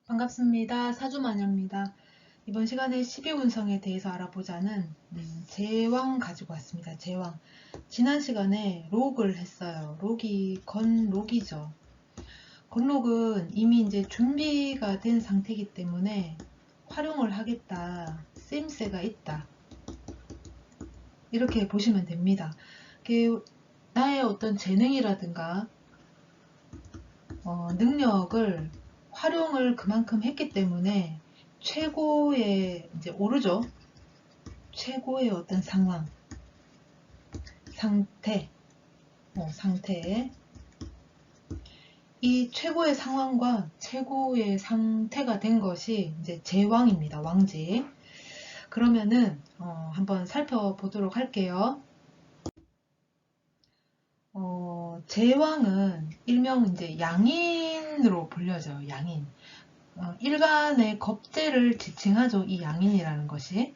반갑습니다. 사주마녀입니다. 이번 시간에 12운성에 대해서 알아보자는 제왕 가지고 왔습니다. 제왕. 지난 시간에 록을 했어요. 록이 건록이죠. 건록은 이미 이제 준비가 된 상태이기 때문에 활용을 하겠다. 쓰임새가 있다. 이렇게 보시면 됩니다. 나의 어떤 재능이라든가 능력을 활용을 그만큼 했기 때문에 최고의 이제 오르죠. 최고의 어떤 상황, 상태에 이 최고의 상황과 최고의 상태가 된 것이 이제 제왕입니다. 왕지. 그러면은 한번 살펴보도록 할게요. 제왕은 일명 이제 양인으로 불려져요. 양인. 일간의 겁재를 지칭하죠. 이 양인이라는 것이.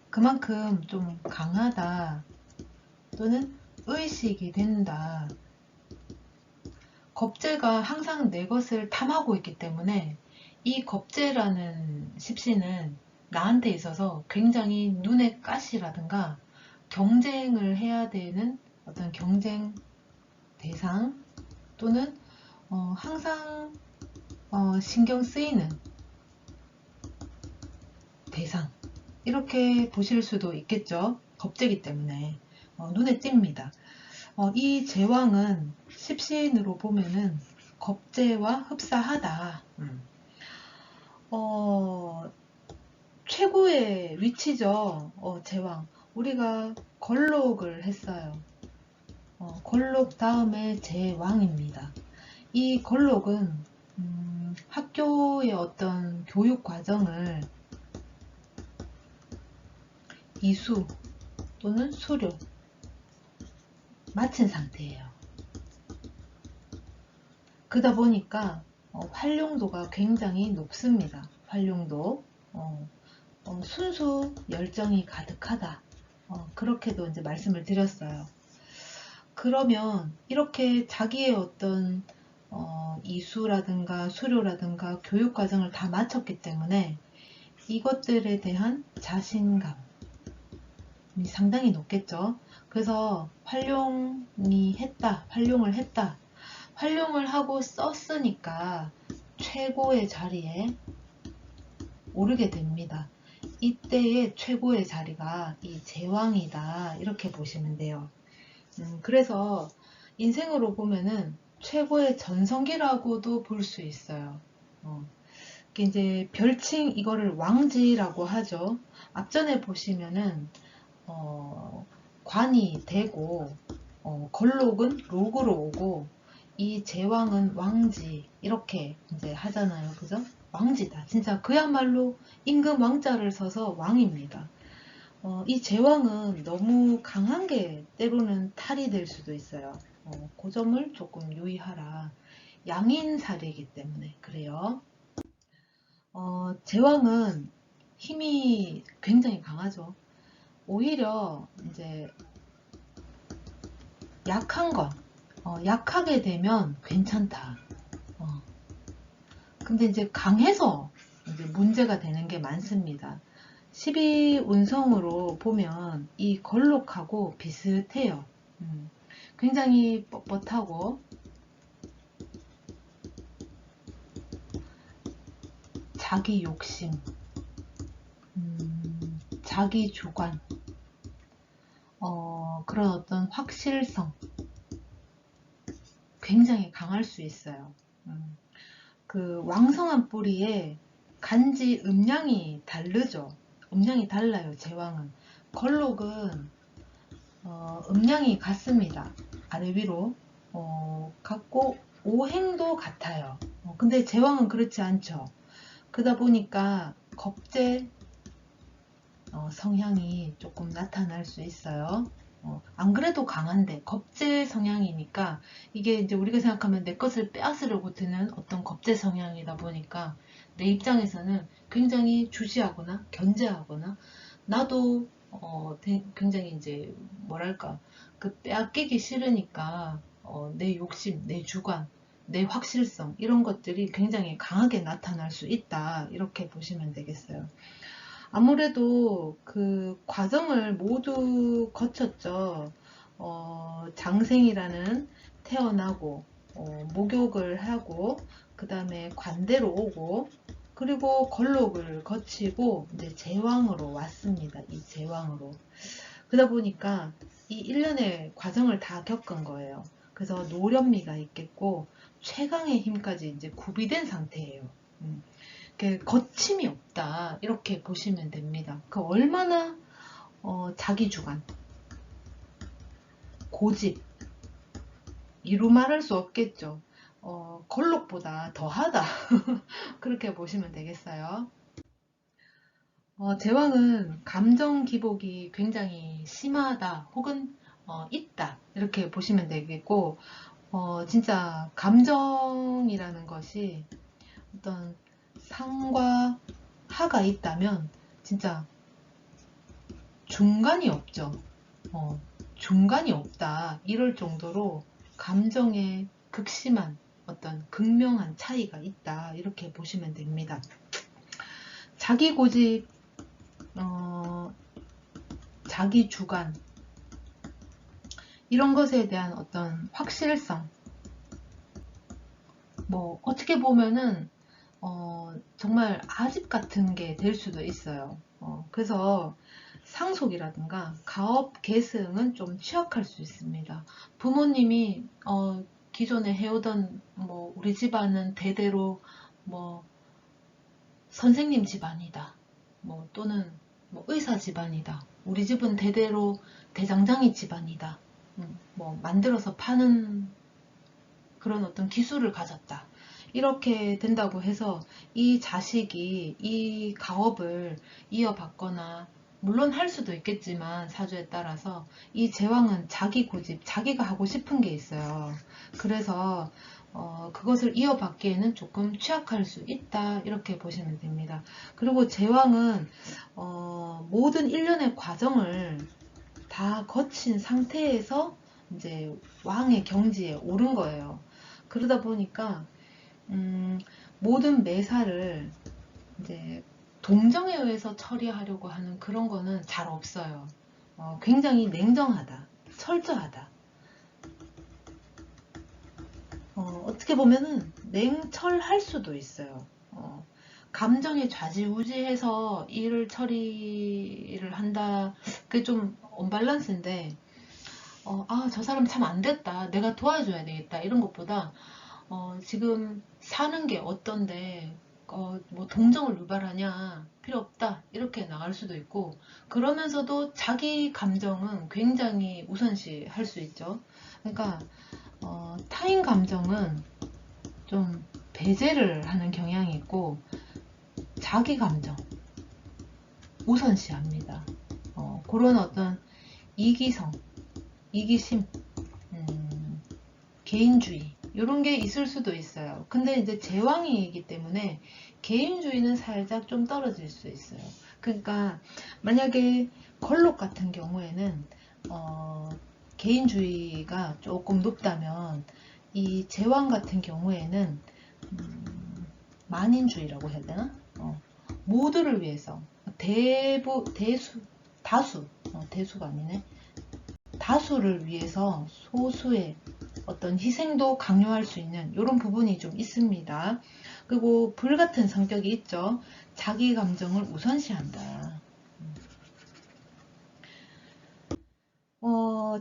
그만큼 좀 강하다 또는 의식이 된다. 겁재가 항상 내 것을 탐하고 있기 때문에 이 겁재라는 십시는 나한테 있어서 굉장히 눈의 가시라든가 경쟁을 해야 되는 어떤 경쟁 대상 또는 항상 신경 쓰이는 대상, 이렇게 보실 수도 있겠죠. 겁재기 때문에 눈에 띕니다. 이 제왕은 십신으로 보면은 겁재와 흡사하다. 최고의 위치죠. 제왕. 우리가 걸록을 했어요. 걸록 다음에 제왕입니다. 이 걸록은 학교의 어떤 교육 과정을 이수 또는 수료 마친 상태예요. 그러다 보니까 활용도가 굉장히 높습니다. 활용도. 순수 열정이 가득하다. 그렇게도 이제 말씀을 드렸어요. 그러면 이렇게 자기의 어떤 이수라든가 수료라든가 교육 과정을 다 마쳤기 때문에 이것들에 대한 자신감이 상당히 높겠죠. 그래서 활용을 했다. 활용을 하고 썼으니까 최고의 자리에 오르게 됩니다. 이때의 최고의 자리가 이 제왕이다. 이렇게 보시면 돼요. 그래서 인생으로 보면은 최고의 전성기라고도 볼 수 있어요. 이제 별칭 이거를 왕지라고 하죠. 앞전에 보시면은 관이 되고 걸록은 록으로 오고 이 제왕은 왕지 이렇게 이제 하잖아요. 그죠? 왕지다. 진짜 그야말로 임금 왕자를 서서 왕입니다. 이 제왕은 너무 강한 게 때로는 탈이 될 수도 있어요. 그 점을 조금 유의하라. 양인살이기 때문에 그래요. 제왕은 힘이 굉장히 강하죠. 오히려 이제 약한 것, 약하게 되면 괜찮다. 근데 이제 강해서 이제 문제가 되는 게 많습니다. 12운성으로 보면 이 걸록하고 비슷해요. 굉장히 뻣뻣하고 자기 욕심, 자기 주관, 그런 어떤 확실성 굉장히 강할 수 있어요. 그 왕성한 뿌리에 간지 음량이 다르죠. 음량이 달라요. 제왕은. 걸록은 음량이 같습니다. 아래 위로 같고 오행도 같아요. 근데 제왕은 그렇지 않죠. 그러다 보니까 겁재 성향이 조금 나타날 수 있어요. 안 그래도 강한데 겁재 성향이니까 이게 이제 우리가 생각하면 내 것을 빼앗으려고 드는 어떤 겁재 성향이다 보니까 내 입장에서는 굉장히 주시하거나 견제하거나 나도 굉장히 이제 뭐랄까 그 빼앗기기 싫으니까 내 욕심, 내 주관 내 확실성 이런 것들이 굉장히 강하게 나타날 수 있다 이렇게 보시면 되겠어요. 아무래도 그 과정을 모두 거쳤죠. 장생이라는 태어나고 목욕을 하고 그 다음에 관대로 오고 그리고 걸록을 거치고 이제 제왕으로 왔습니다. 이 제왕으로. 그러다 보니까 이 일련의 과정을 다 겪은 거예요. 그래서 노련미가 있겠고 최강의 힘까지 이제 구비된 상태예요. 거침이 없다 이렇게 보시면 됩니다. 그 얼마나 자기주관, 고집, 이루 말할 수 없겠죠. 걸록보다 더하다 그렇게 보시면 되겠어요. 제왕은 감정 기복이 굉장히 심하다 혹은 있다 이렇게 보시면 되겠고 진짜 감정이라는 것이 어떤 상과 하가 있다면 진짜 중간이 없죠. 중간이 없다 이럴 정도로 감정의 극심한 어떤 극명한 차이가 있다 이렇게 보시면 됩니다. 자기 고집, 자기 주관 이런 것에 대한 어떤 확실성 뭐 어떻게 보면은 정말 아집 같은 게 될 수도 있어요. 그래서 상속이라든가 가업 계승은 좀 취약할 수 있습니다. 부모님이 기존에 해오던 뭐 우리 집안은 대대로 뭐 선생님 집안이다. 뭐 또는 뭐 의사 집안이다. 우리 집은 대대로 대장장이 집안이다. 뭐 만들어서 파는 그런 어떤 기술을 가졌다. 이렇게 된다고 해서 이 자식이 이 가업을 이어받거나 물론 할 수도 있겠지만 사주에 따라서 이 제왕은 자기 고집, 자기가 하고 싶은 게 있어요. 그래서 그것을 이어받기에는 조금 취약할 수 있다 이렇게 보시면 됩니다. 그리고 제왕은 모든 일련의 과정을 다 거친 상태에서 이제 왕의 경지에 오른 거예요. 그러다 보니까 모든 매사를 이제 동정에 의해서 처리하려고 하는 그런 거는 잘 없어요. 굉장히 냉정하다, 철저하다. 어떻게 보면은 냉철할 수도 있어요. 감정에 좌지우지해서 일을 처리를 한다. 그게 좀 언밸런스인데, 저 사람 참 안 됐다. 내가 도와줘야 되겠다. 이런 것보다, 지금 사는 게 어떤데, 뭐 동정을 유발하냐. 필요 없다. 이렇게 나갈 수도 있고, 그러면서도 자기 감정은 굉장히 우선시 할 수 있죠. 그러니까, 타인 감정은 좀 배제를 하는 경향이 있고, 자기 감정 우선시합니다. 그런 어떤 이기성, 이기심, 개인주의 이런 게 있을 수도 있어요. 근데 이제 제왕이기 때문에 개인주의는 살짝 좀 떨어질 수 있어요. 그러니까 만약에 걸록 같은 경우에는 개인주의가 조금 높다면 이 제왕 같은 경우에는 만인주의라고 해야 되나? 모두를 위해서 대수가 아니네. 다수를 위해서 소수의 어떤 희생도 강요할 수 있는 이런 부분이 좀 있습니다. 그리고 불같은 성격이 있죠. 자기 감정을 우선시한다.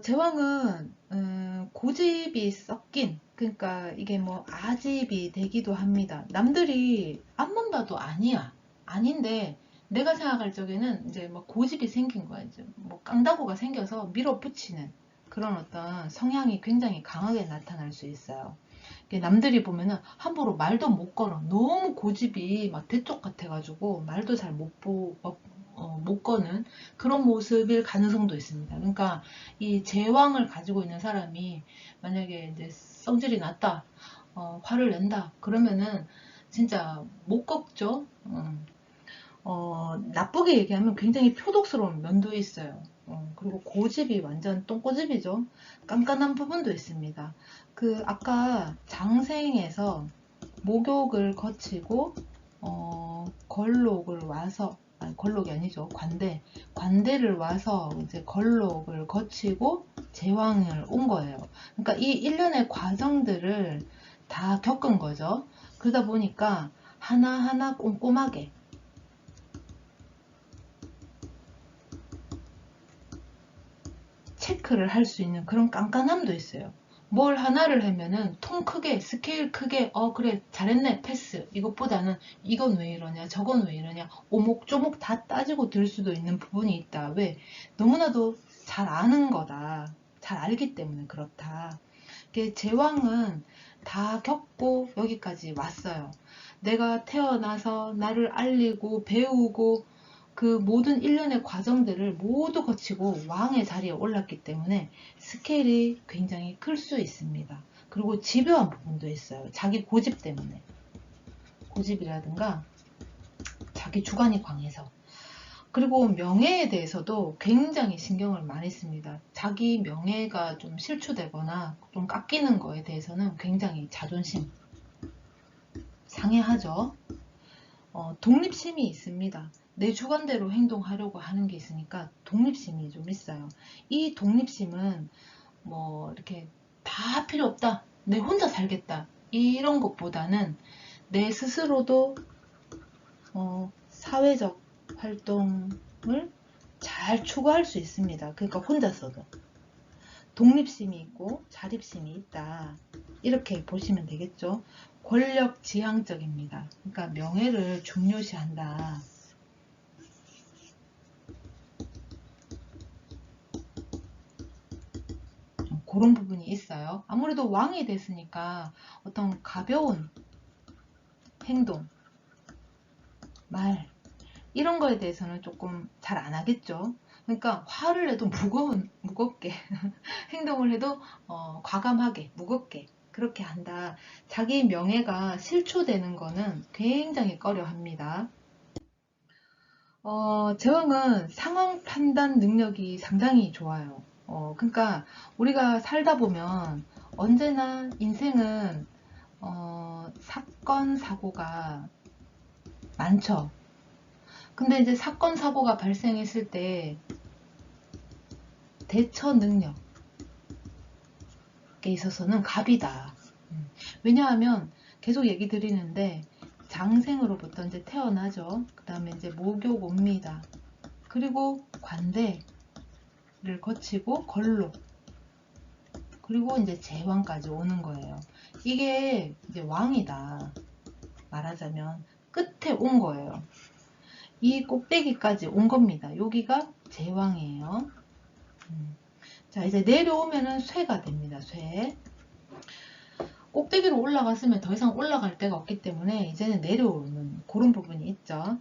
제왕은 고집이 섞인 그러니까 이게 뭐 아집이 되기도 합니다. 남들이 앞만 봐도 아니야 아닌데 내가 생각할 적에는 이제 뭐 고집이 생긴 거야. 이제 뭐 깡다구가 생겨서 밀어붙이는 그런 어떤 성향이 굉장히 강하게 나타날 수 있어요. 남들이 보면은 함부로 말도 못 걸어. 너무 고집이 막 대쪽 같아가지고 말도 잘 못 거는 그런 모습일 가능성도 있습니다. 그러니까 이 제왕을 가지고 있는 사람이 만약에 이제 성질이 났다, 화를 낸다, 그러면은 진짜 못 꺾죠. 나쁘게 얘기하면 굉장히 표독스러운 면도 있어요. 그리고 고집이 완전 똥꼬집이죠. 깐깐한 부분도 있습니다. 아까 장생에서 목욕을 거치고 걸록을 와서, 아니 걸록이 아니죠, 관대를 와서 이제 걸록을 거치고 제왕을 온 거예요. 그러니까 이 일련의 과정들을 다 겪은 거죠. 그러다 보니까 하나하나 꼼꼼하게 체크를 할 수 있는 그런 깐깐함도 있어요. 뭘 하나를 하면은 통 크게, 스케일 크게, 그래 잘했네 패스, 이것보다는 이건 왜 이러냐, 저건 왜 이러냐, 오목조목 다 따지고 들 수도 있는 부분이 있다. 왜? 너무나도 잘 아는 거다, 잘 알기 때문에 그렇다. 제왕은 다 겪고 여기까지 왔어요. 내가 태어나서 나를 알리고 배우고 그 모든 일련의 과정들을 모두 거치고 왕의 자리에 올랐기 때문에 스케일이 굉장히 클 수 있습니다. 그리고 집요한 부분도 있어요. 자기 고집 때문에. 고집이라든가 자기 주관이 강해서. 그리고 명예에 대해서도 굉장히 신경을 많이 씁니다. 자기 명예가 좀 실추되거나 좀 깎이는 거에 대해서는 굉장히 자존심 상해하죠. 독립심이 있습니다. 내 주관대로 행동하려고 하는 게 있으니까 독립심이 좀 있어요. 이 독립심은 뭐 이렇게 다 필요 없다, 내 혼자 살겠다, 이런 것보다는 내 스스로도 사회적 활동을 잘 추구할 수 있습니다. 그러니까 혼자서도 독립심이 있고 자립심이 있다, 이렇게 보시면 되겠죠. 권력지향적입니다. 그러니까 명예를 중요시한다. 그런 부분이 있어요. 아무래도 왕이 됐으니까 어떤 가벼운 행동, 말, 이런 거에 대해서는 조금 잘 안 하겠죠. 그러니까 화를 내도 무겁게 행동을 해도 과감하게, 무겁게 그렇게 한다. 자기 명예가 실추되는 거는 굉장히 꺼려 합니다. 제왕은 상황 판단 능력이 상당히 좋아요. 그러니까 우리가 살다 보면 언제나 인생은 사건, 사고가 많죠. 근데 이제 사건, 사고가 발생했을 때 대처 능력에 있어서는 갑이다. 왜냐하면 계속 얘기 드리는데 장생으로부터 이제 태어나죠. 그 다음에 이제 목욕 옵니다. 그리고 관대를 거치고 걸록, 그리고 이제 제왕까지 오는 거예요. 이게 이제 왕이다. 말하자면 끝에 온 거예요. 이 꼭대기까지 온 겁니다. 여기가 제왕이에요. 자, 이제 내려오면은 쇠가 됩니다. 쇠. 꼭대기로 올라갔으면 더 이상 올라갈 데가 없기 때문에 이제는 내려오는 그런 부분이 있죠.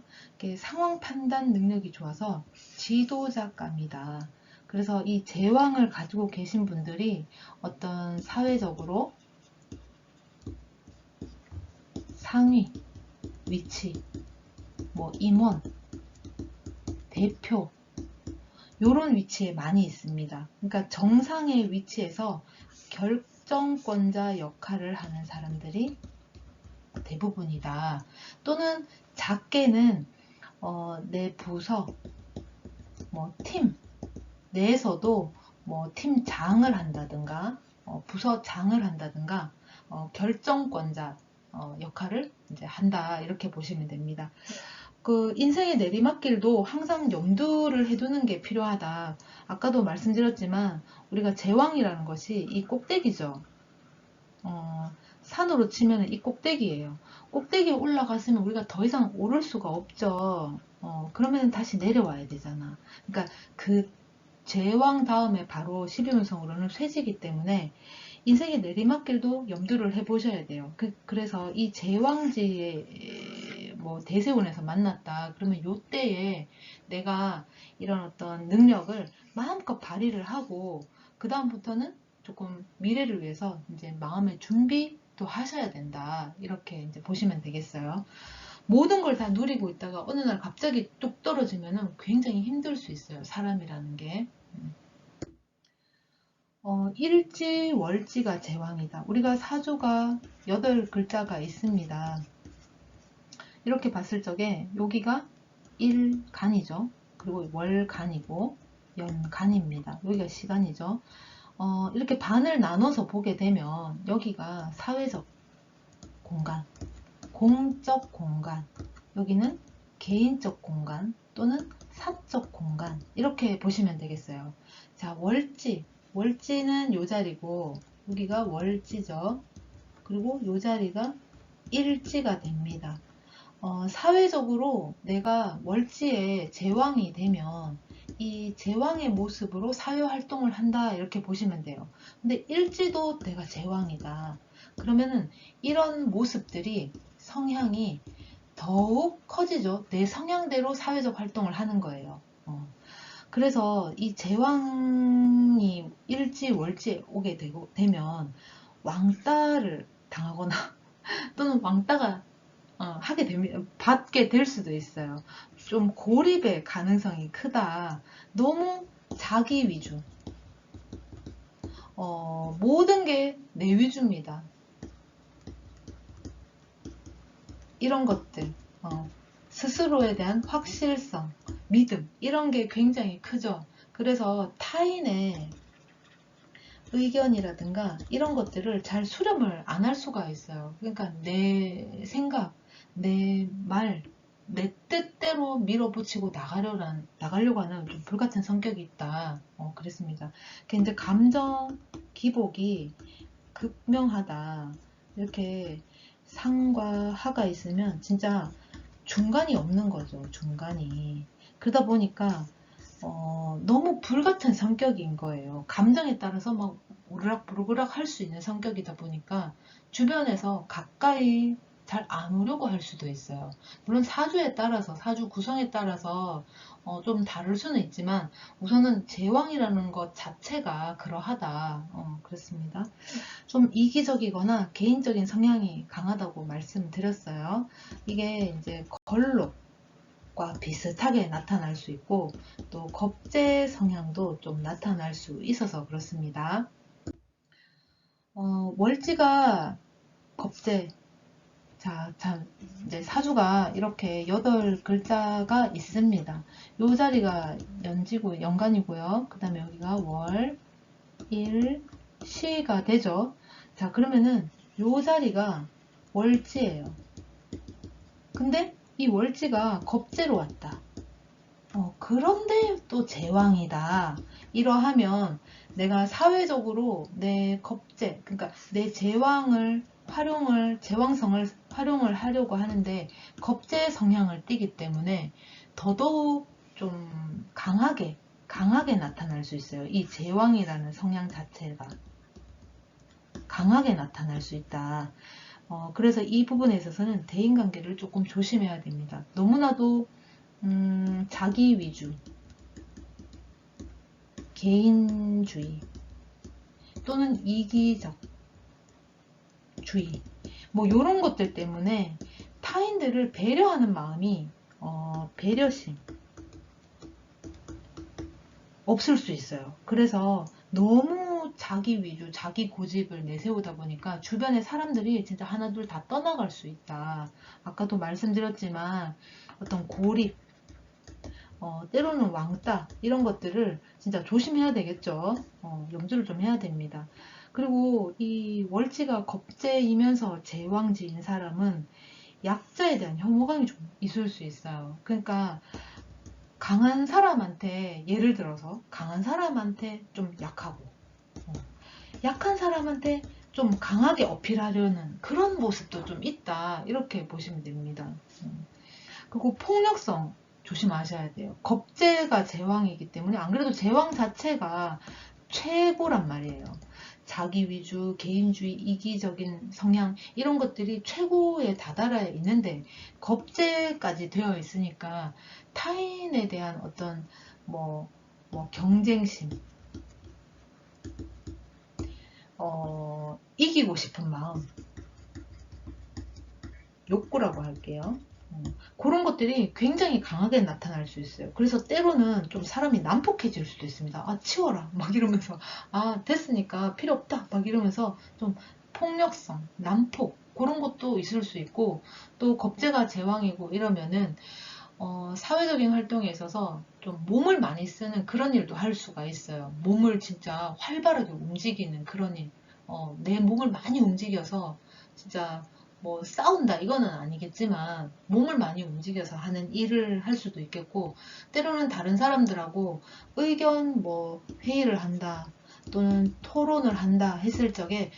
상황 판단 능력이 좋아서 지도자감이다. 그래서 이 제왕을 가지고 계신 분들이 어떤 사회적으로 상위, 위치, 뭐 임원, 대표, 요런 위치에 많이 있습니다. 그러니까 정상의 위치에서 결정권자 역할을 하는 사람들이 대부분이다. 또는 작게는 내 부서, 뭐 팀 내에서도 뭐 팀장을 한다든가 부서장을 한다든가 결정권자 역할을 이제 한다, 이렇게 보시면 됩니다. 인생의 내리막길도 항상 염두를 해두는 게 필요하다. 아까도 말씀드렸지만 우리가 제왕이라는 것이 이 꼭대기죠. 산으로 치면 이 꼭대기예요. 꼭대기에 올라갔으면 우리가 더 이상 오를 수가 없죠. 그러면 다시 내려와야 되잖아. 그러니까 그 제왕 다음에 바로 12운성으로는 쇠지기 때문에 인생의 내리막길도 염두를 해보셔야 돼요. 그래서 이 제왕지에 뭐 대세운에서 만났다 그러면 요때에 내가 이런 어떤 능력을 마음껏 발휘를 하고 그 다음부터는 조금 미래를 위해서 이제 마음의 준비도 하셔야 된다, 이렇게 이제 보시면 되겠어요. 모든 걸 다 누리고 있다가 어느 날 갑자기 뚝 떨어지면 굉장히 힘들 수 있어요, 사람이라는 게. 일지, 월지가 제왕이다. 우리가 사주가 8글자가 있습니다. 이렇게 봤을 적에 여기가 일간이죠. 그리고 월간이고 연간입니다. 여기가 시간이죠. 이렇게 반을 나눠서 보게 되면 여기가 사회적 공간, 공적 공간, 여기는 개인적 공간 또는 사적 공간, 이렇게 보시면 되겠어요. 자, 월지, 월지는 요 자리고 여기가 월지죠. 그리고 요 자리가 일지가 됩니다. 사회적으로 내가 월지에 제왕이 되면 이 제왕의 모습으로 사회활동을 한다, 이렇게 보시면 돼요. 근데 일지도 내가 제왕이다. 그러면은 이런 모습들이, 성향이 더욱 커지죠. 내 성향대로 사회적 활동을 하는 거예요. 그래서 이 제왕이 일지, 월지에 오게 되면 왕따를 당하거나 또는 왕따가 하게 됩니다. 받게 될 수도 있어요. 좀 고립의 가능성이 크다. 너무 자기 위주. 모든 게 내 위주입니다. 이런 것들. 스스로에 대한 확실성, 믿음, 이런 게 굉장히 크죠. 그래서 타인의 의견이라든가 이런 것들을 잘 수렴을 안 할 수가 있어요. 그러니까 내 생각, 내 말, 내 뜻대로 밀어붙이고 나가려고 하는 좀 불같은 성격이 있다. 그랬습니다. 이제 감정 기복이 극명하다. 이렇게 상과 하가 있으면 진짜 중간이 없는 거죠. 중간이. 그러다 보니까 너무 불같은 성격인 거예요. 감정에 따라서 막 오르락부르락 할 수 있는 성격이다 보니까 주변에서 가까이 잘 안 오려고 할 수도 있어요. 물론 사주에 따라서, 사주 구성에 따라서 좀 다를 수는 있지만 우선은 제왕이라는 것 자체가 그러하다. 그렇습니다. 좀 이기적이거나 개인적인 성향이 강하다고 말씀드렸어요. 이게 이제 걸록과 비슷하게 나타날 수 있고 또 겁재 성향도 좀 나타날 수 있어서 그렇습니다. 월지가 겁재. 자, 이제 사주가 이렇게 8글자가 있습니다. 요 자리가 연지고 연간이고요. 그 다음에 여기가 월, 일, 시가 되죠. 자, 그러면은 요 자리가 월지예요. 근데 이 월지가 겁재로 왔다. 그런데 또 제왕이다. 이러하면 내가 사회적으로 내 겁재, 그러니까 내 제왕성을 활용을 하려고 하는데 겁재 성향을 띠기 때문에 더더욱 좀 강하게 나타날 수 있어요. 이 제왕이라는 성향 자체가 강하게 나타날 수 있다. 그래서 이 부분에 있어서는 대인관계를 조금 조심해야 됩니다. 너무나도 자기 위주, 개인주의 또는 이기적주의, 뭐 이런 것들 때문에 타인들을 배려하는 마음이 배려심 없을 수 있어요. 그래서 너무 자기 위주, 자기 고집을 내세우다 보니까 주변의 사람들이 진짜 하나둘 다 떠나갈 수 있다. 아까도 말씀드렸지만 어떤 고립, 때로는 왕따, 이런 것들을 진짜 조심해야 되겠죠. 염두를 좀 해야 됩니다. 그리고 이 월지가 겁재이면서 제왕지인 사람은 약자에 대한 혐오감이 좀 있을 수 있어요. 그러니까 강한 사람한테, 예를 들어서 강한 사람한테 좀 약하고 약한 사람한테 좀 강하게 어필하려는 그런 모습도 좀 있다, 이렇게 보시면 됩니다. 그리고 폭력성 조심하셔야 돼요. 겁재가 제왕이기 때문에, 안 그래도 제왕 자체가 최고란 말이에요. 자기 위주, 개인주의, 이기적인 성향, 이런 것들이 최고에 다다라에 있는데 겁재까지 되어 있으니까 타인에 대한 어떤 뭐 경쟁심, 이기고 싶은 마음, 욕구라고 할게요. 그런 것들이 굉장히 강하게 나타날 수 있어요. 그래서 때로는 좀 사람이 난폭해질 수도 있습니다. 아, 치워라. 막 이러면서, 아, 됐으니까 필요 없다. 막 이러면서 좀 폭력성, 난폭, 그런 것도 있을 수 있고, 또 겁재가 제왕이고 이러면은, 사회적인 활동에 있어서 좀 몸을 많이 쓰는 그런 일도 할 수가 있어요. 몸을 진짜 활발하게 움직이는 그런 일. 내 몸을 많이 움직여서 진짜 뭐 싸운다 이거는 아니겠지만 몸을 많이 움직여서 하는 일을 할 수도 있겠고, 때로는 다른 사람들하고 의견 뭐 회의를 한다 또는 토론을 한다 했을 적에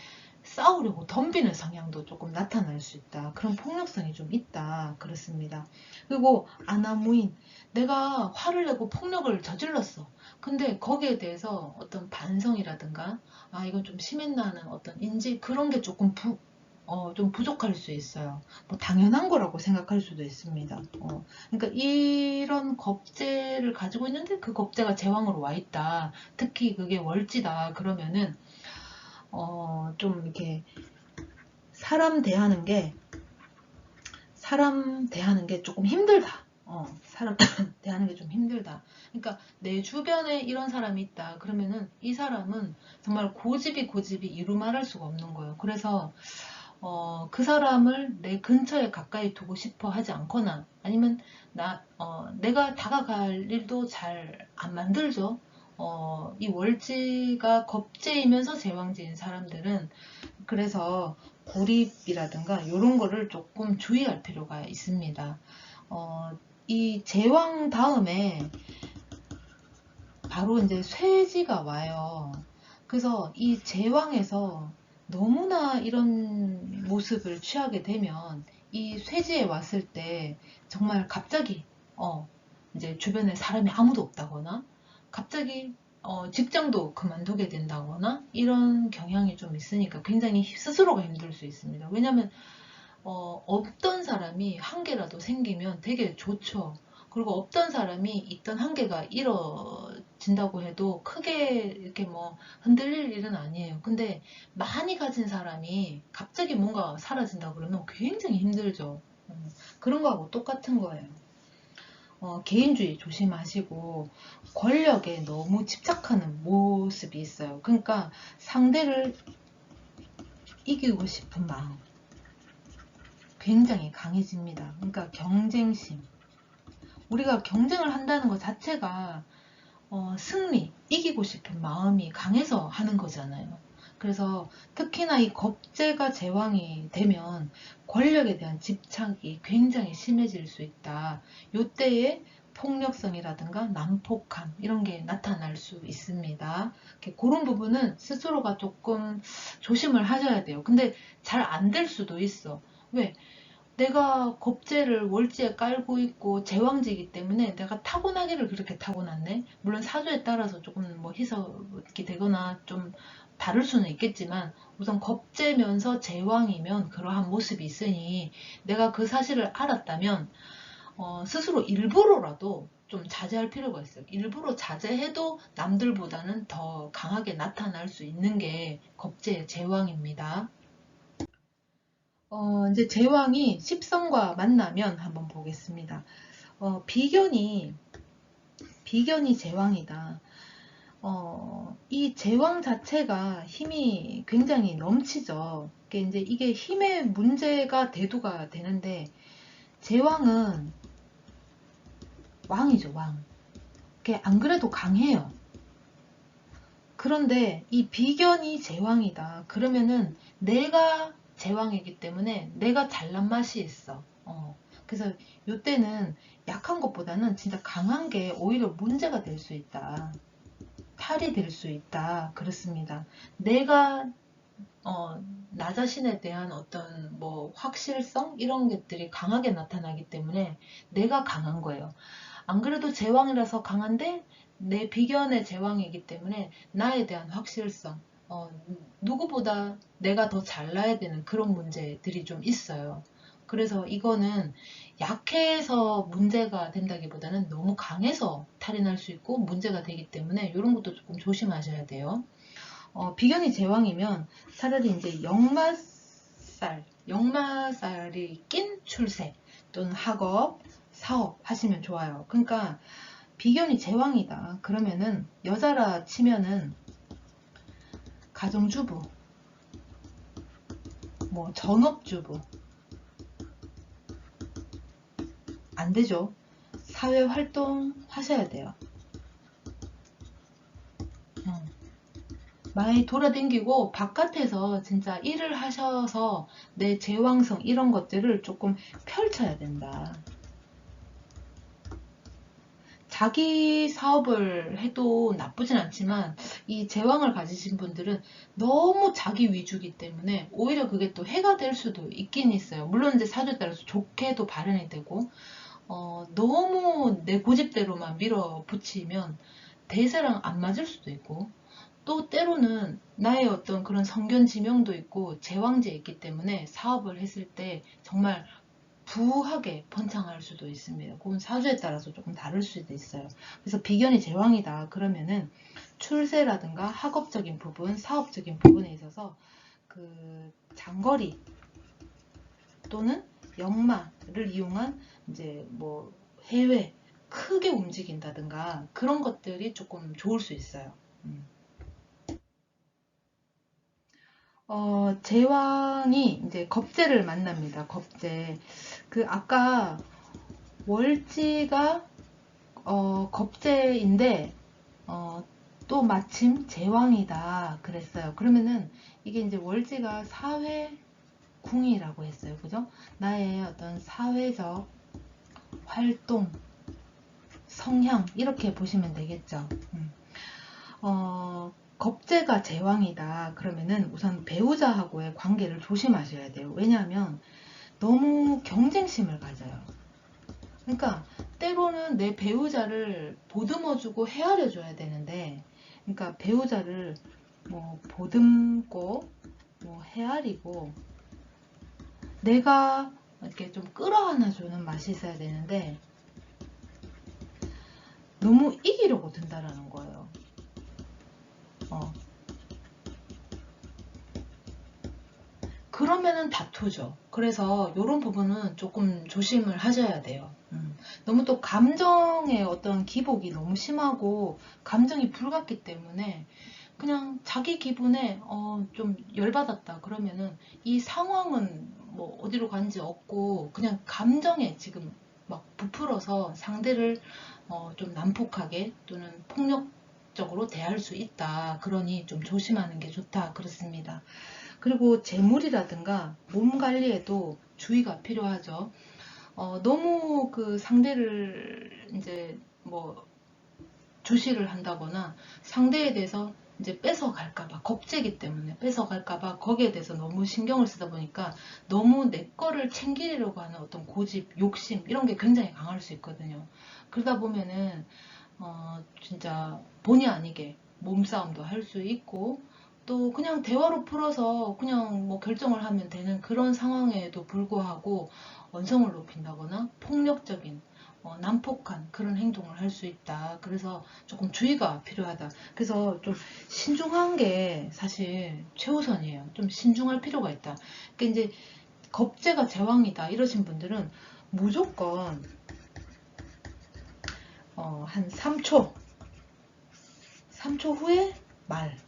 싸우려고 덤비는 성향도 조금 나타날 수 있다. 그런 폭력성이 좀 있다. 그렇습니다. 그리고 아나무인, 내가 화를 내고 폭력을 저질렀어. 근데 거기에 대해서 어떤 반성이라든가, 아, 이건 좀 심했나 하는 어떤 인지, 그런 게 조금 좀 부족할 수 있어요. 뭐 당연한 거라고 생각할 수도 있습니다. 그러니까 이런 겁재를 가지고 있는데 그 겁재가 제왕으로 와 있다. 특히 그게 월지다. 그러면은 좀 이렇게 사람 대하는 게 조금 힘들다. 사람 대하는 게 좀 힘들다. 그러니까 내 주변에 이런 사람이 있다. 그러면은 이 사람은 정말 고집이 이루 말할 수가 없는 거예요. 그래서 그 사람을 내 근처에 가까이 두고 싶어 하지 않거나 아니면 내가 다가갈 일도 잘 안 만들죠. 이 월지가 겁재이면서 제왕지인 사람들은 그래서 고립이라든가 이런 거를 조금 주의할 필요가 있습니다. 이 제왕 다음에 바로 이제 쇠지가 와요. 그래서 이 제왕에서 너무나 이런 모습을 취하게 되면 이 쇠지에 왔을 때 정말 갑자기 이제 주변에 사람이 아무도 없다거나 갑자기 직장도 그만두게 된다거나 이런 경향이 좀 있으니까 굉장히 스스로가 힘들 수 있습니다. 왜냐하면 없던 사람이 한 개라도 생기면 되게 좋죠. 그리고 없던 사람이 있던 한계가 이뤄진다고 해도 크게 이렇게 뭐 흔들릴 일은 아니에요. 근데 많이 가진 사람이 갑자기 뭔가 사라진다 그러면 굉장히 힘들죠. 그런 거하고 똑같은 거예요. 개인주의 조심하시고 권력에 너무 집착하는 모습이 있어요. 그러니까 상대를 이기고 싶은 마음 굉장히 강해집니다. 그러니까 경쟁심. 우리가 경쟁을 한다는 것 자체가 승리, 이기고 싶은 마음이 강해서 하는 거잖아요. 그래서 특히나 이 겁재가 제왕이 되면 권력에 대한 집착이 굉장히 심해질 수 있다. 요때에 폭력성이라든가 난폭함 이런 게 나타날 수 있습니다. 그런 부분은 스스로가 조금 조심을 하셔야 돼요. 근데 잘 안 될 수도 있어. 왜? 내가 겁재를 월지에 깔고 있고 제왕지이기 때문에 내가 타고나기를 그렇게 타고났네. 물론 사주에 따라서 조금 뭐 희석이 되거나 좀 다를 수는 있겠지만 우선 겁재면서 제왕이면 그러한 모습이 있으니 내가 그 사실을 알았다면 스스로 일부러라도 좀 자제할 필요가 있어요. 일부러 자제해도 남들보다는 더 강하게 나타날 수 있는 게 겁재의 제왕입니다. 이제 제왕이 십성과 만나면 한번 보겠습니다. 비견이 제왕이다. 이 제왕 자체가 힘이 굉장히 넘치죠. 이게 힘의 문제가 대두가 되는데, 제왕은 왕이죠, 왕. 안 그래도 강해요. 그런데 이 비견이 제왕이다. 그러면은 내가 제왕이기 때문에 내가 잘난 맛이 있어. 그래서 이때는 약한 것보다는 진짜 강한 게 오히려 문제가 될 수 있다. 탈이 될 수 있다. 그렇습니다. 내가 나 자신에 대한 어떤 뭐 확실성 이런 것들이 강하게 나타나기 때문에 내가 강한 거예요. 안 그래도 제왕이라서 강한데 내 비견의 제왕이기 때문에 나에 대한 확실성, 누구보다 내가 더 잘나야 되는 그런 문제들이 좀 있어요. 그래서 이거는 약해서 문제가 된다기보다는 너무 강해서 탈이 날 수 있고 문제가 되기 때문에 이런 것도 조금 조심하셔야 돼요. 비견이 제왕이면 차라리 이제 역마살이 낀 출세, 또는 학업, 사업 하시면 좋아요. 그러니까 비견이 제왕이다. 그러면은 여자라 치면은 가정주부, 뭐 전업주부 안 되죠. 사회활동 하셔야 돼요. 많이 돌아다니고 바깥에서 진짜 일을 하셔서 내 제왕성 이런 것들을 조금 펼쳐야 된다. 자기 사업을 해도 나쁘진 않지만 이 제왕을 가지신 분들은 너무 자기 위주기 때문에 오히려 그게 또 해가 될 수도 있긴 있어요. 물론 이제 사주에 따라서 좋게도 발현이 되고 너무 내 고집대로만 밀어붙이면 대세랑 안 맞을 수도 있고 또 때로는 나의 어떤 그런 성견 지명도 있고 제왕제에 있기 때문에 사업을 했을 때 정말 부하게 번창할 수도 있습니다. 그건 사주에 따라서 조금 다를 수도 있어요. 그래서 비견이 제왕이다 그러면은 출세라든가 학업적인 부분, 사업적인 부분에 있어서 그 장거리 또는 역마를 이용한 이제 뭐 해외 크게 움직인다든가 그런 것들이 조금 좋을 수 있어요. 제왕이 이제 겁재를 만납니다. 겁재. 그 아까 월지가 겁재인데 또 마침 제왕이다 그랬어요. 그러면은 이게 이제 월지가 사회궁이라고 했어요. 그죠? 나의 어떤 사회적 활동, 성향 이렇게 보시면 되겠죠. 겁재가 제왕이다 그러면은 우선 배우자하고의 관계를 조심하셔야 돼요. 왜냐하면 너무 경쟁심을 가져요. 그러니까 때로는 내 배우자를 보듬어주고 헤아려줘야 되는데, 그러니까 배우자를 뭐 보듬고 뭐 헤아리고 내가 이렇게 좀 끌어안아주는 맛이 있어야 되는데 너무 이기려고 든다라는 거예요. 그러면은 다투죠. 그래서 이런 부분은 조금 조심을 하셔야 돼요. 너무 또 감정의 어떤 기복이 너무 심하고 감정이 불같기 때문에 그냥 자기 기분에 좀 열받았다 그러면은 이 상황은 뭐 어디로 간지 없고 그냥 감정에 지금 막 부풀어서 상대를 좀 난폭하게 또는 폭력적으로 대할 수 있다. 그러니 좀 조심하는 게 좋다. 그렇습니다. 그리고 재물이라든가 몸 관리에도 주의가 필요하죠. 너무 그 상대를 이제 뭐 주시를 한다거나 상대에 대해서 이제 뺏어갈까봐 겁재기 때문에 뺏어갈까봐 거기에 대해서 너무 신경을 쓰다 보니까 너무 내 거를 챙기려고 하는 어떤 고집, 욕심 이런 게 굉장히 강할 수 있거든요. 그러다 보면은 진짜 본의 아니게 몸싸움도 할 수 있고 또 그냥 대화로 풀어서 그냥 뭐 결정을 하면 되는 그런 상황에도 불구하고 언성을 높인다거나 폭력적인 난폭한 그런 행동을 할 수 있다. 그래서 조금 주의가 필요하다. 그래서 좀 신중한 게 사실 최우선이에요. 좀 신중할 필요가 있다. 그러니까 이제 겁재가 제왕이다 이러신 분들은 무조건 한 3초 후에 말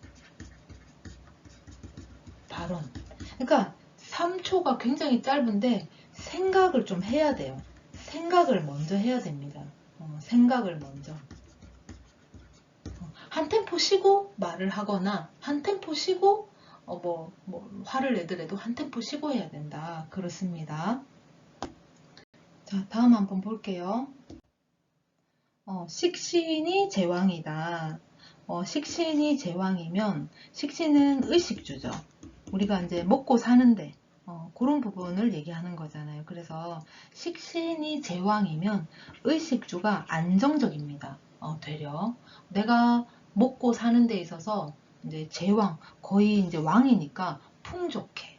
발언. 그러니까 3초가 굉장히 짧은데 생각을 좀 해야 돼요. 생각을 먼저 해야 됩니다. 생각을 먼저. 한 템포 쉬고 말을 하거나 한 템포 쉬고 뭐 화를 내더라도 한 템포 쉬고 해야 된다. 그렇습니다. 자, 다음 한번 볼게요. 식신이 제왕이다. 식신이 제왕이면 식신은 의식주죠. 우리가 이제 먹고 사는데 그런 부분을 얘기하는 거잖아요. 그래서 식신이 제왕이면 의식주가 안정적입니다. 되려 내가 먹고 사는 데 있어서 이제 제왕 거의 이제 왕이니까 풍족해.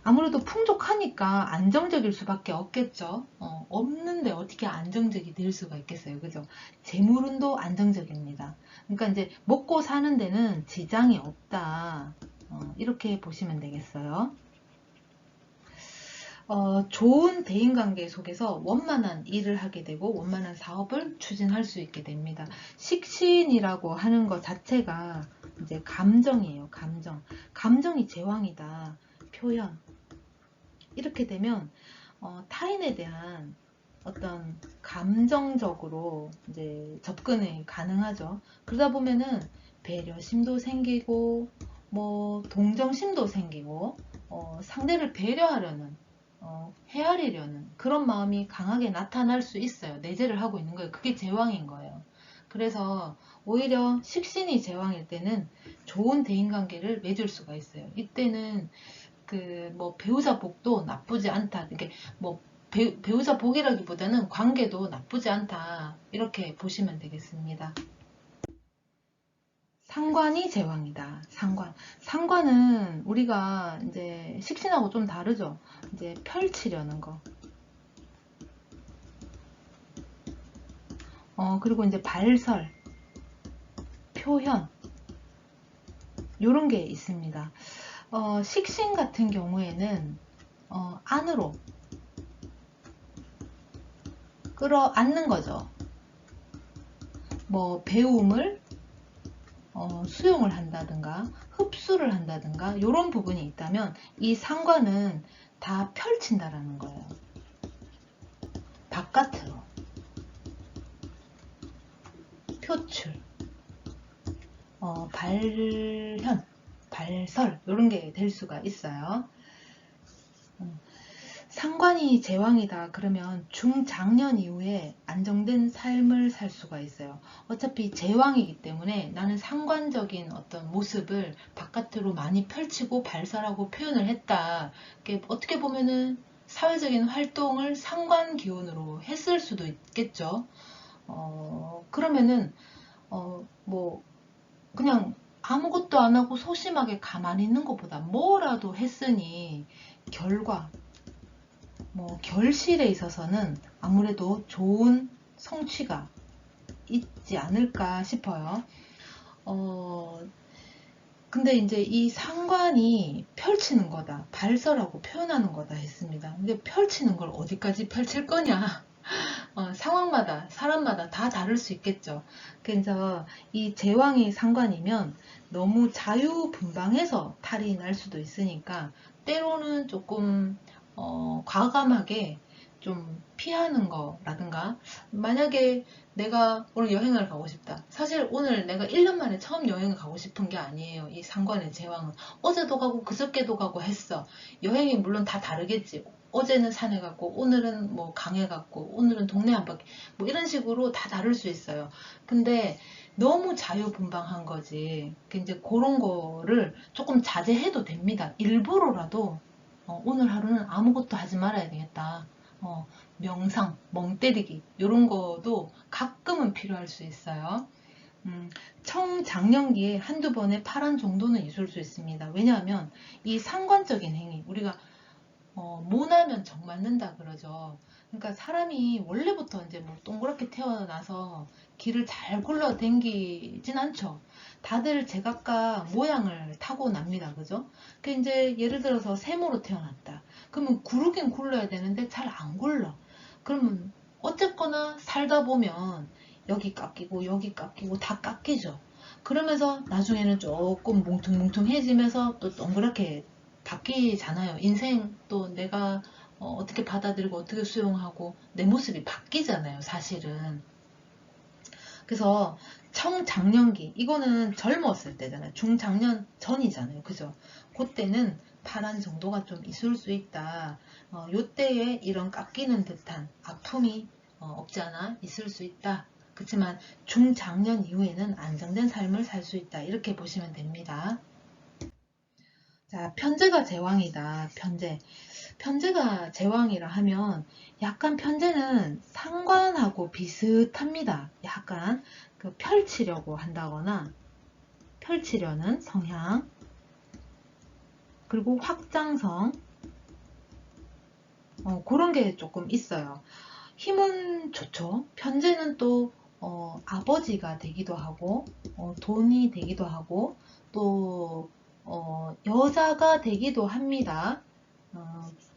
아무래도 풍족하니까 안정적일 수밖에 없겠죠. 없는데 어떻게 안정적이 될 수가 있겠어요. 그죠? 재물운도 안정적입니다. 그러니까 이제 먹고 사는 데는 지장이 없다. 이렇게 보시면 되겠어요. 좋은 대인관계 속에서 원만한 일을 하게 되고 원만한 사업을 추진할 수 있게 됩니다. 식신이라고 하는 것 자체가 이제 감정이에요. 감정. 감정이 제왕이다. 표현. 이렇게 되면 타인에 대한 어떤 감정적으로 이제 접근이 가능하죠. 그러다 보면은 배려심도 생기고 뭐 동정심도 생기고 상대를 배려하려는 헤아리려는 그런 마음이 강하게 나타날 수 있어요. 내재를 하고 있는 거예요. 그게 제왕인 거예요. 그래서 오히려 식신이 제왕일 때는 좋은 대인관계를 맺을 수가 있어요. 이때는 그 뭐 배우자 복도 나쁘지 않다. 이게 뭐 배우자 복이라기보다는 관계도 나쁘지 않다. 이렇게 보시면 되겠습니다. 상관이 제왕이다. 상관. 상관은 우리가 이제 식신하고 좀 다르죠. 이제 펼치려는 거. 그리고 이제 발설, 표현, 요런 게 있습니다. 식신 같은 경우에는 안으로 끌어안는 거죠. 뭐 배움을 수용을 한다든가 흡수를 한다든가 이런 부분이 있다면 이 상관은 다 펼친다라는 거예요. 바깥으로 표출, 발현, 발설 이런 게 될 수가 있어요. 상관이 제왕이다 그러면 중장년 이후에 안정된 삶을 살 수가 있어요. 어차피 제왕이기 때문에 나는 상관적인 어떤 모습을 바깥으로 많이 펼치고 발설하고 표현을 했다. 어떻게 보면은 사회적인 활동을 상관 기운으로 했을 수도 있겠죠. 그러면은 뭐 그냥 아무것도 안 하고 소심하게 가만히 있는 것보다 뭐라도 했으니 결과 뭐 결실에 있어서는 아무래도 좋은 성취가 있지 않을까 싶어요. 근데 이제 이 상관이 펼치는 거다, 발설하고 표현하는 거다 했습니다. 근데 펼치는 걸 어디까지 펼칠 거냐? 상황마다, 사람마다 다 다를 수 있겠죠. 그래서 이 제왕이 상관이면 너무 자유분방해서 탈이 날 수도 있으니까 때로는 조금 과감하게 좀 피하는 거라든가, 만약에 내가 오늘 여행을 가고 싶다. 사실 오늘 내가 1년 만에 처음 여행을 가고 싶은 게 아니에요. 이 상관의 제왕은. 어제도 가고 그저께도 가고 했어. 여행이 물론 다 다르겠지. 어제는 산에 갔고 오늘은 뭐 강에 갔고 오늘은 동네 한 바퀴 뭐 이런 식으로 다 다를 수 있어요. 근데 너무 자유분방한 거지. 이제 그런 거를 조금 자제해도 됩니다. 일부러라도 오늘 하루는 아무것도 하지 말아야 되겠다. 명상, 멍 때리기 이런 것도 가끔은 필요할 수 있어요. 청장년기에 한두 번의 파란 정도는 있을 수 있습니다. 왜냐하면 이 상관적인 행위, 우리가 모나면 정 맞는다 그러죠. 그러니까 사람이 원래부터 이제 뭐 동그랗게 태어나서 길을 잘 굴러 댕기진 않죠. 다들 제각각 모양을 타고납니다. 그죠? 그 이제 예를 들어서 세모로 태어났다. 그러면 구르긴 굴러야 되는데 잘 안 굴러. 그러면 어쨌거나 살다 보면 여기 깎이고 여기 깎이고 다 깎이죠. 그러면서 나중에는 조금 뭉퉁뭉퉁해지면서 또 동그랗게 바뀌잖아요. 인생 또 내가 어떻게 받아들이고 어떻게 수용하고 내 모습이 바뀌잖아요. 사실은. 그래서 청장년기 이거는 젊었을 때잖아요. 중장년 전이잖아요. 그죠? 그때는 파란 정도가 좀 있을 수 있다. 요때에 이런 깎이는 듯한 아픔이 없지 않아 있을 수 있다. 그렇지만 중장년 이후에는 안정된 삶을 살 수 있다. 이렇게 보시면 됩니다. 자, 편제가 제왕이다. 편제. 편제가 제왕이라 하면 약간 편제는 상관하고 비슷합니다. 약간 그 펼치려고 한다거나 펼치려는 성향, 그리고 확장성, 그런 게 조금 있어요. 힘은 좋죠. 편제는 또 아버지가 되기도 하고 돈이 되기도 하고 또 여자가 되기도 합니다.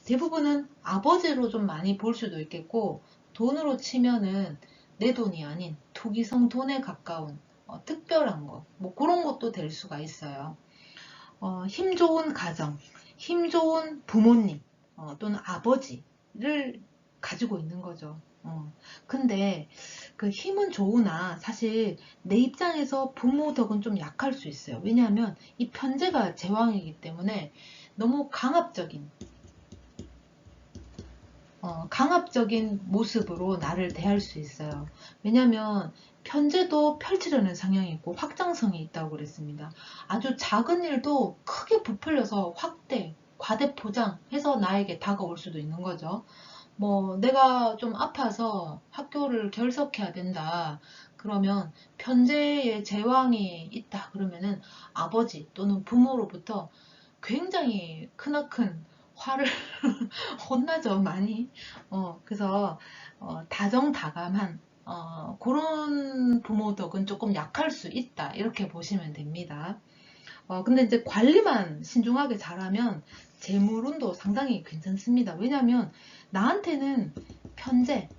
대부분은 아버지로 좀 많이 볼 수도 있겠고, 돈으로 치면은 내 돈이 아닌 투기성 돈에 가까운 특별한 거, 뭐 그런 것도 될 수가 있어요. 힘 좋은 가정, 힘 좋은 부모님, 또는 아버지를 가지고 있는 거죠. 근데 그 힘은 좋으나 사실 내 입장에서 부모 덕은 좀 약할 수 있어요. 왜냐하면 이 편제가 제왕이기 때문에 너무 강압적인 모습으로 나를 대할 수 있어요. 왜냐하면 편제도 펼치려는 성향이 있고 확장성이 있다고 그랬습니다. 아주 작은 일도 크게 부풀려서 확대, 과대 포장해서 나에게 다가올 수도 있는 거죠. 뭐 내가 좀 아파서 학교를 결석해야 된다. 그러면 편제의 제왕이 있다. 그러면은 아버지 또는 부모로부터 굉장히 크나큰 화를 혼나죠, 많이. 그래서 다정다감한 그런 부모 덕은 조금 약할 수 있다. 이렇게 보시면 됩니다. 근데 이제 관리만 신중하게 잘하면 재물운도 상당히 괜찮습니다. 왜냐하면 나한테는 편제,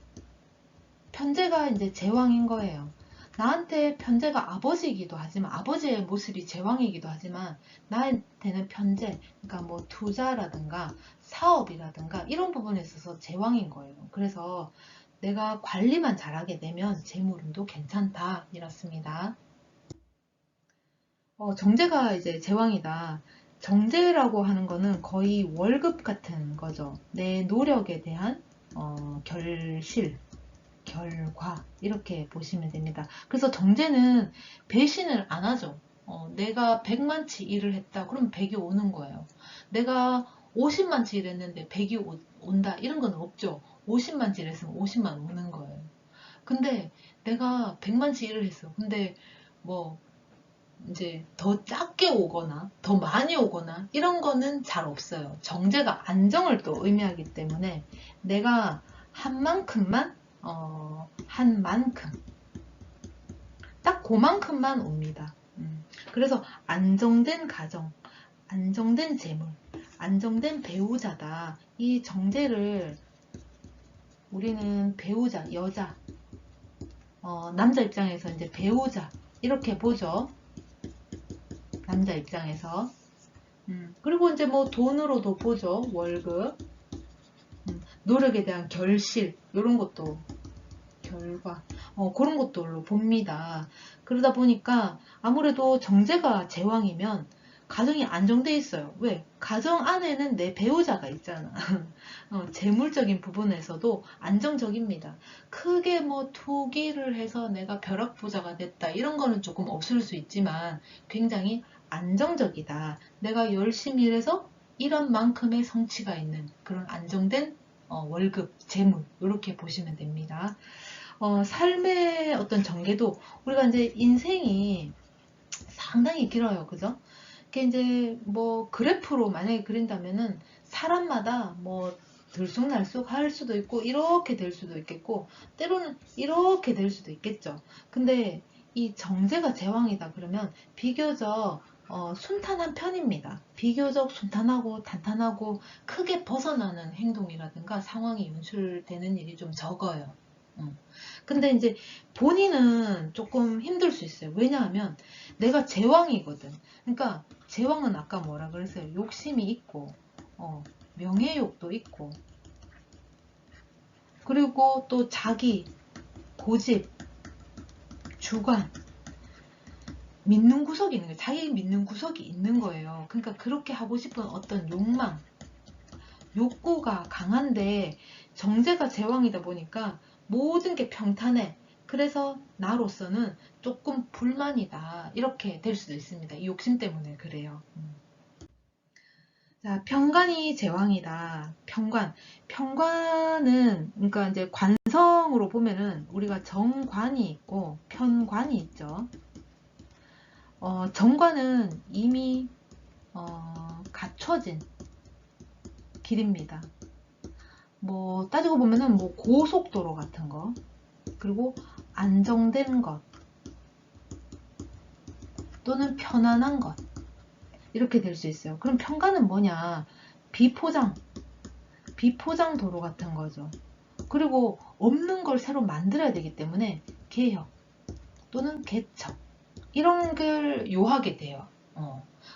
편제가 이제 제왕인 거예요. 나한테 편제가 아버지이기도 하지만 아버지의 모습이 제왕이기도 하지만 나한테는 편제, 그러니까 뭐 투자라든가 사업이라든가 이런 부분에 있어서 제왕인 거예요. 그래서 내가 관리만 잘하게 되면 재물운도 괜찮다 이렇습니다. 정제가 이제 제왕이다. 정제라고 하는 거는 거의 월급 같은 거죠. 내 노력에 대한 결실, 결과 이렇게 보시면 됩니다. 그래서 정제는 배신을 안 하죠. 내가 100만치 일을 했다. 그럼 100이 오는 거예요. 내가 50만치 일했는데 100이 온다. 이런 건 없죠. 50만치 일했으면 50만 오는 거예요. 근데 내가 100만치 일을 했어. 근데 뭐 이제 더 작게 오거나 더 많이 오거나 이런 거는 잘 없어요. 정제가 안정을 또 의미하기 때문에 내가 한 만큼만 한 만큼 딱 그만큼만 옵니다. 그래서 안정된 가정, 안정된 재물, 안정된 배우자다. 이 정제를 우리는 배우자, 여자, 남자 입장에서 이제 배우자 이렇게 보죠. 남자 입장에서. 그리고 이제 뭐 돈으로도 보죠. 월급, 노력에 대한 결실 이런 것도 결과 그런 것들로 봅니다. 그러다 보니까 아무래도 정제가 제왕이면 가정이 안정돼 있어요. 왜? 가정 안에는 내 배우자가 있잖아. 재물적인 부분에서도 안정적입니다. 크게 뭐 투기를 해서 내가 벼락부자가 됐다 이런 거는 조금 없을 수 있지만 굉장히 안정적이다. 내가 열심히 일해서 이런 만큼의 성취가 있는 그런 안정된 월급, 재물 이렇게 보시면 됩니다. 삶의 어떤 전개도 우리가 이제 인생이 상당히 길어요. 그죠? 그게 이제 뭐 그래프로 만약에 그린다면은 사람마다 뭐 들쑥날쑥 할 수도 있고 이렇게 될 수도 있겠고 때로는 이렇게 될 수도 있겠죠. 근데 이 정제가 제왕이다 그러면 비교적 순탄한 편입니다. 비교적 순탄하고 단단하고 크게 벗어나는 행동이라든가 상황이 연출되는 일이 좀 적어요. 근데 이제 본인은 조금 힘들 수 있어요. 왜냐하면 내가 제왕이거든. 그러니까 제왕은 아까 뭐라 그랬어요? 욕심이 있고, 명예욕도 있고, 그리고 또 자기, 고집, 주관, 믿는 구석이 있는 거예요. 자기 믿는 구석이 있는 거예요. 그러니까 그렇게 하고 싶은 어떤 욕망, 욕구가 강한데 정제가 제왕이다 보니까 모든 게 평탄해. 그래서 나로서는 조금 불만이다. 이렇게 될 수도 있습니다. 이 욕심 때문에 그래요. 자, 편관이 제왕이다. 편관. 편관은, 그러니까 이제 관성으로 보면은 우리가 정관이 있고 편관이 있죠. 정관은 이미, 갖춰진 길입니다. 뭐, 따지고 보면은 뭐 고속도로 같은 거, 그리고 안정된 것, 또는 편안한 것. 이렇게 될 수 있어요. 그럼 편가는 뭐냐? 비포장. 비포장 도로 같은 거죠. 그리고 없는 걸 새로 만들어야 되기 때문에 개혁 또는 개척 이런 걸 요하게 돼요.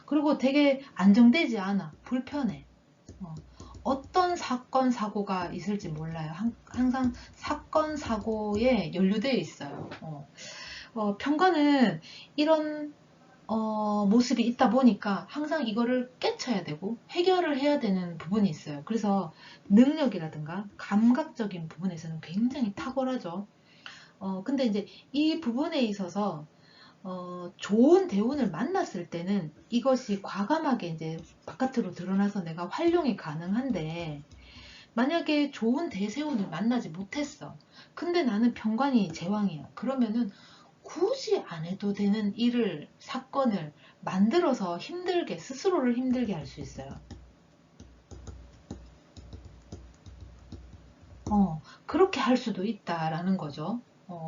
그리고 되게 안정되지 않아. 불편해. 어떤 사건 사고가 있을지 몰라요. 항상 사건 사고에 연루되어 있어요. 평가는 이런 모습이 있다 보니까 항상 이거를 깨쳐야 되고 해결을 해야 되는 부분이 있어요. 그래서 능력이라든가 감각적인 부분에서는 굉장히 탁월하죠. 근데 이제 이 부분에 있어서 좋은 대운을 만났을 때는 이것이 과감하게 이제 바깥으로 드러나서 내가 활용이 가능한데, 만약에 좋은 대세운을 만나지 못했어. 근데 나는 편관이 제왕이야. 그러면은 굳이 안 해도 되는 일을, 사건을 만들어서 힘들게, 스스로를 힘들게 할 수 있어요. 그렇게 할 수도 있다라는 거죠.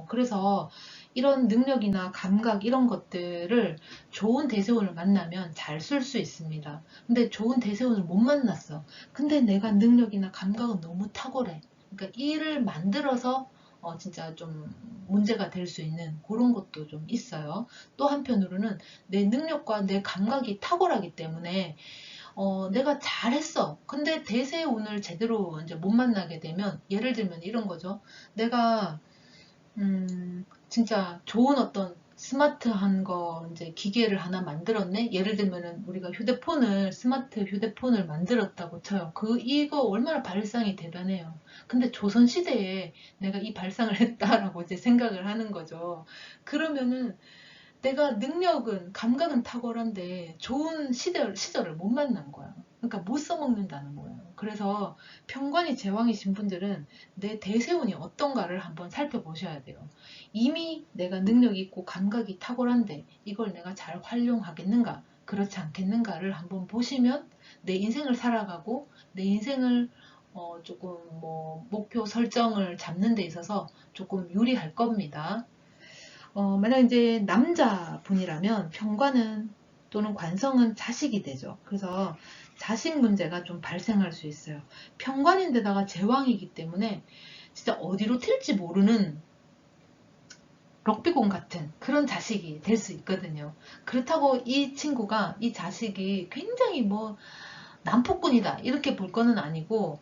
그래서 이런 능력이나 감각 이런 것들을 좋은 대세운을 만나면 잘 쓸 수 있습니다. 근데 좋은 대세운을 못 만났어. 근데 내가 능력이나 감각은 너무 탁월해. 그러니까 일을 만들어서 진짜 좀 문제가 될 수 있는 그런 것도 좀 있어요. 또 한편으로는 내 능력과 내 감각이 탁월하기 때문에 내가 잘했어. 근데 대세운을 제대로 이제 못 만나게 되면, 예를 들면 이런 거죠. 내가 진짜 좋은 어떤 스마트한 거 이제 기계를 하나 만들었네. 예를 들면은 우리가 스마트 휴대폰을 만들었다고 쳐요. 이거 얼마나 발상이 대단해요. 근데 조선 시대에 내가 이 발상을 했다라고 이제 생각을 하는 거죠. 그러면은 내가 감각은 탁월한데 좋은 시절을 못 만난 거야. 그러니까 못 써먹는다는 거예요. 그래서 편관이 제왕이신 분들은 내 대세운이 어떤가를 한번 살펴보셔야 돼요. 이미 내가 능력이 있고 감각이 탁월한데 이걸 내가 잘 활용하겠는가, 그렇지 않겠는가를 한번 보시면 내 인생을 살아가고 내 인생을 조금 목표 설정을 잡는 데 있어서 조금 유리할 겁니다. 만약 이제 남자분이라면 편관은 또는 관성은 자식이 되죠. 그래서 자식 문제가 좀 발생할 수 있어요. 편관인데다가 제왕이기 때문에 진짜 어디로 튈지 모르는 럭비공 같은 그런 자식이 될 수 있거든요. 그렇다고 이 자식이 굉장히 난폭군이다 이렇게 볼 거는 아니고,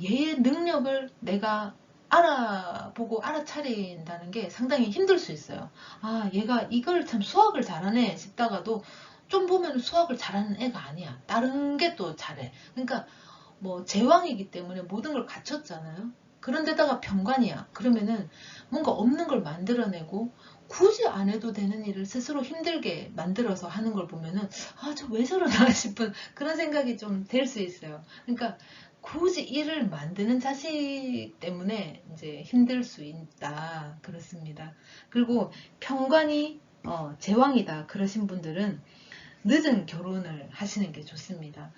얘의 능력을 내가 알아보고 알아차린다는 게 상당히 힘들 수 있어요. 아, 얘가 이걸 참 수학을 잘하네 싶다가도 좀 보면 수학을 잘하는 애가 아니야. 다른 게 또 잘해. 그러니까 제왕이기 때문에 모든 걸 갖췄잖아요. 그런데다가 병관이야. 그러면은 뭔가 없는 걸 만들어내고 굳이 안 해도 되는 일을 스스로 힘들게 만들어서 하는 걸 보면은 아, 저 왜 저러나 싶은 그런 생각이 좀 될 수 있어요. 그러니까 굳이 일을 만드는 자식 때문에 이제 힘들 수 있다. 그렇습니다. 그리고 편관이 제왕이다. 그러신 분들은 늦은 결혼을 하시는 게 좋습니다.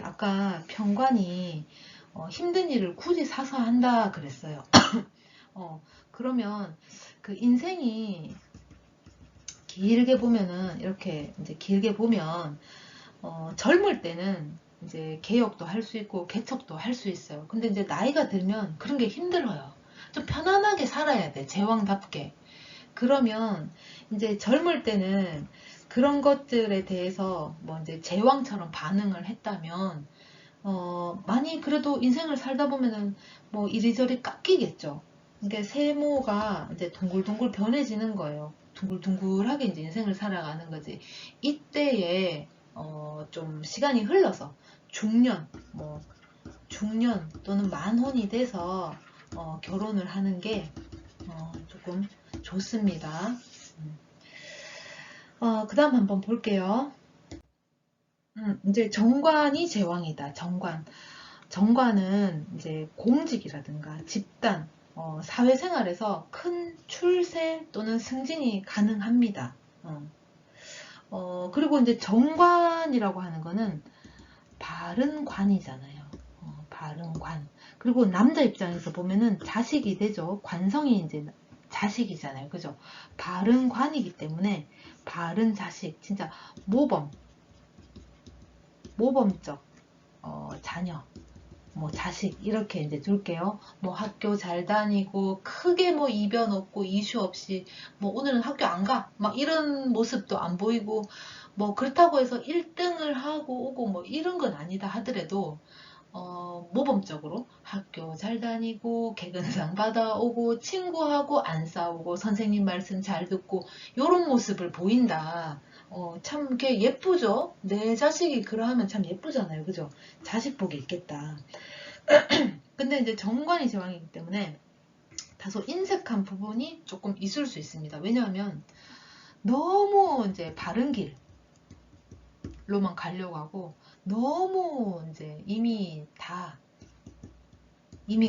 아까 편관이 힘든 일을 굳이 사서 한다 그랬어요. 그러면 그 인생이 길게 보면은 이렇게 이제 길게 보면 젊을 때는 이제 개혁도 할 수 있고 개척도 할 수 있어요. 근데 이제 나이가 들면 그런 게 힘들어요. 좀 편안하게 살아야 돼. 제왕답게. 그러면 이제 젊을 때는 그런 것들에 대해서 이제 제왕처럼 반응을 했다면 많이 그래도 인생을 살다 보면은 이리저리 깎이겠죠. 그러니까 세모가 이제 둥글둥글 변해지는 거예요. 둥글둥글하게 이제 인생을 살아가는 거지. 이때에 좀 시간이 흘러서 중년, 중년 또는 만혼이 돼서 결혼을 하는 게 조금 좋습니다. 그 다음 한번 볼게요. 이제 정관이 제왕이다. 정관은 이제 공직이라든가 집단, 사회생활에서 큰 출세 또는 승진이 가능합니다. 그리고 이제 정관이라고 하는 거는 바른 관이잖아요. 바른 관. 그리고 남자 입장에서 보면은 자식이 되죠. 관성이 이제 자식이잖아요. 그죠? 바른 관이기 때문에 바른 자식, 진짜 모범적 자녀, 뭐 자식 이렇게 이제 둘게요. 뭐 학교 잘 다니고 크게 뭐 이변 없고 이슈 없이 뭐 오늘은 학교 안 가. 막 이런 모습도 안 보이고 뭐 그렇다고 해서 1등을 하고 오고 뭐 이런 건 아니다 하더라도 모범적으로 학교 잘 다니고 개근상 받아오고 친구하고 안 싸우고 선생님 말씀 잘 듣고 요런 모습을 보인다. 참 이렇게 예쁘죠? 내 자식이 그러하면 참 예쁘잖아요. 그죠? 자식 복이 있겠다. 근데 이제 정관이 제왕이기 때문에 다소 인색한 부분이 조금 있을 수 있습니다. 왜냐하면 너무 이제 바른 길로만 가려고 하고 너무 이제 이미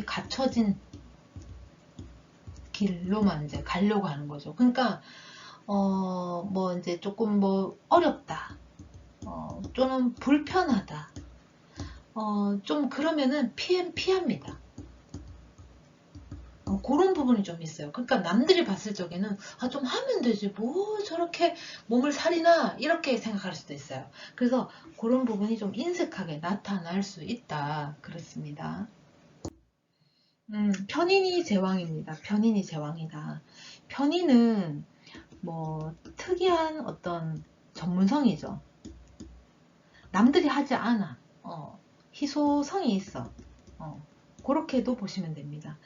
갖춰진 길로만 이제 가려고 하는 거죠. 그러니까 뭐 이제 조금 뭐 어렵다, 또는 불편하다, 좀 그러면은 피합니다. 그런 부분이 좀 있어요. 그러니까 남들이 봤을 적에는 좀 하면 되지 뭐 저렇게 몸을 살이나 이렇게 생각할 수도 있어요. 그래서 그런 부분이 좀 인색하게 나타날 수 있다 그렇습니다. 편인이 제왕입니다. 편인이 제왕이다. 편인은 뭐 특이한 어떤 전문성이죠. 남들이 하지 않아. 희소성이 있어. 그렇게도 보시면 됩니다.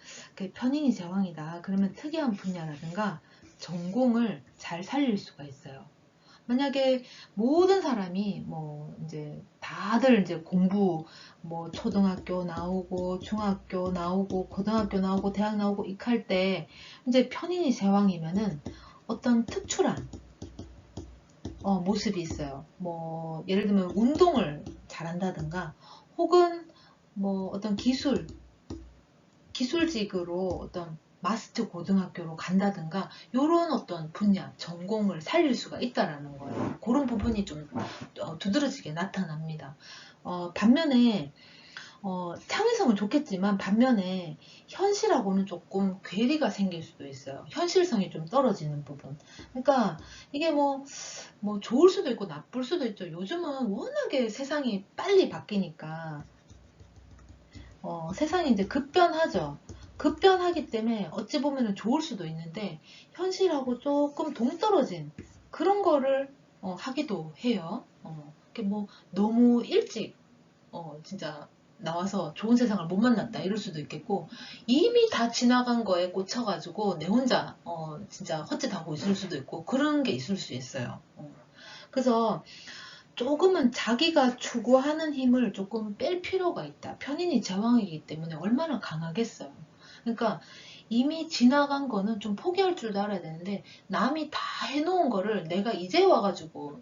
편인이 제왕이다. 그러면 특이한 분야라든가 전공을 잘 살릴 수가 있어요. 만약에 모든 사람이 뭐 이제 다들 이제 공부 뭐 초등학교 나오고 중학교 나오고 고등학교 나오고 대학 나오고 이할 때 이제 편인이 제왕이면은 어떤 특출한 모습이 있어요. 뭐 예를 들면 운동을 잘한다든가 혹은 뭐 어떤 기술직으로 어떤 마스터 고등학교로 간다든가 이런 어떤 분야, 전공을 살릴 수가 있다라는 거예요. 그런 부분이 좀 두드러지게 나타납니다. 반면에 창의성은 좋겠지만 반면에 현실하고는 조금 괴리가 생길 수도 있어요. 현실성이 좀 떨어지는 부분. 그러니까 이게 뭐 좋을 수도 있고 나쁠 수도 있죠. 요즘은 워낙에 세상이 빨리 바뀌니까 세상이 이제 급변하죠. 급변하기 때문에 어찌 보면 좋을 수도 있는데 현실하고 조금 동떨어진 그런 거를 하기도 해요. 이렇게 뭐 너무 일찍 진짜 나와서 좋은 세상을 못 만났다 이럴 수도 있겠고 이미 다 지나간 거에 꽂혀가지고 내 혼자 진짜 헛짓하고 있을 수도 있고 그런 게 있을 수 있어요. 그래서 조금은 자기가 추구하는 힘을 조금 뺄 필요가 있다. 편인이 제왕이기 때문에 얼마나 강하겠어요. 그러니까 이미 지나간 거는 좀 포기할 줄도 알아야 되는데 남이 다 해놓은 거를 내가 이제 와가지고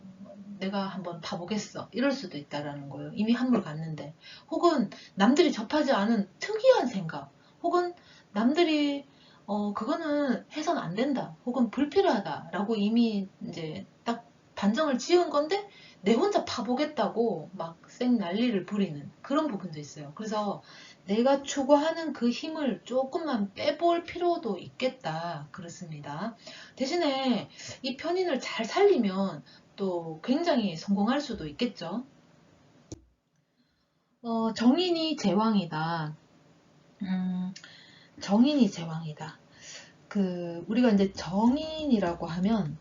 내가 한번 봐보겠어 이럴 수도 있다라는 거예요. 이미 한물 갔는데 혹은 남들이 접하지 않은 특이한 생각 혹은 남들이 그거는 해선 안 된다 혹은 불필요하다라고 이미 이제 딱 단정을 지은 건데 내 혼자 파보겠다고 막 쌩 난리를 부리는 그런 부분도 있어요. 그래서 내가 추구하는 그 힘을 조금만 빼볼 필요도 있겠다. 그렇습니다. 대신에 이 편인을 잘 살리면 또 굉장히 성공할 수도 있겠죠. 정인이 제왕이다. 음, 정인이 제왕이다. 우리가 이제 정인이라고 하면,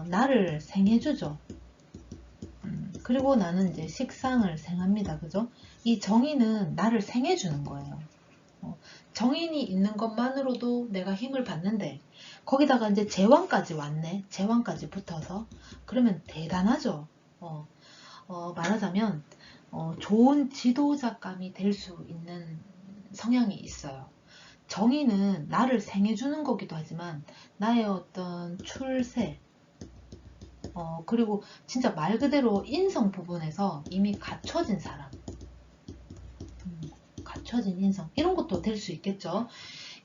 나를 생해주죠. 그리고 나는 이제 식상을 생합니다. 그죠? 이 정인은 나를 생해주는 거예요. 정인이 있는 것만으로도 내가 힘을 받는데, 거기다가 이제 제왕까지 왔네. 제왕까지 붙어서. 그러면 대단하죠. 말하자면, 좋은 지도자감이 될 수 있는 성향이 있어요. 정의는 나를 생해주는 거기도 하지만 나의 어떤 출세, 그리고 진짜 말 그대로 인성 부분에서 이미 갖춰진 사람, 갖춰진 인성, 이런 것도 될 수 있겠죠.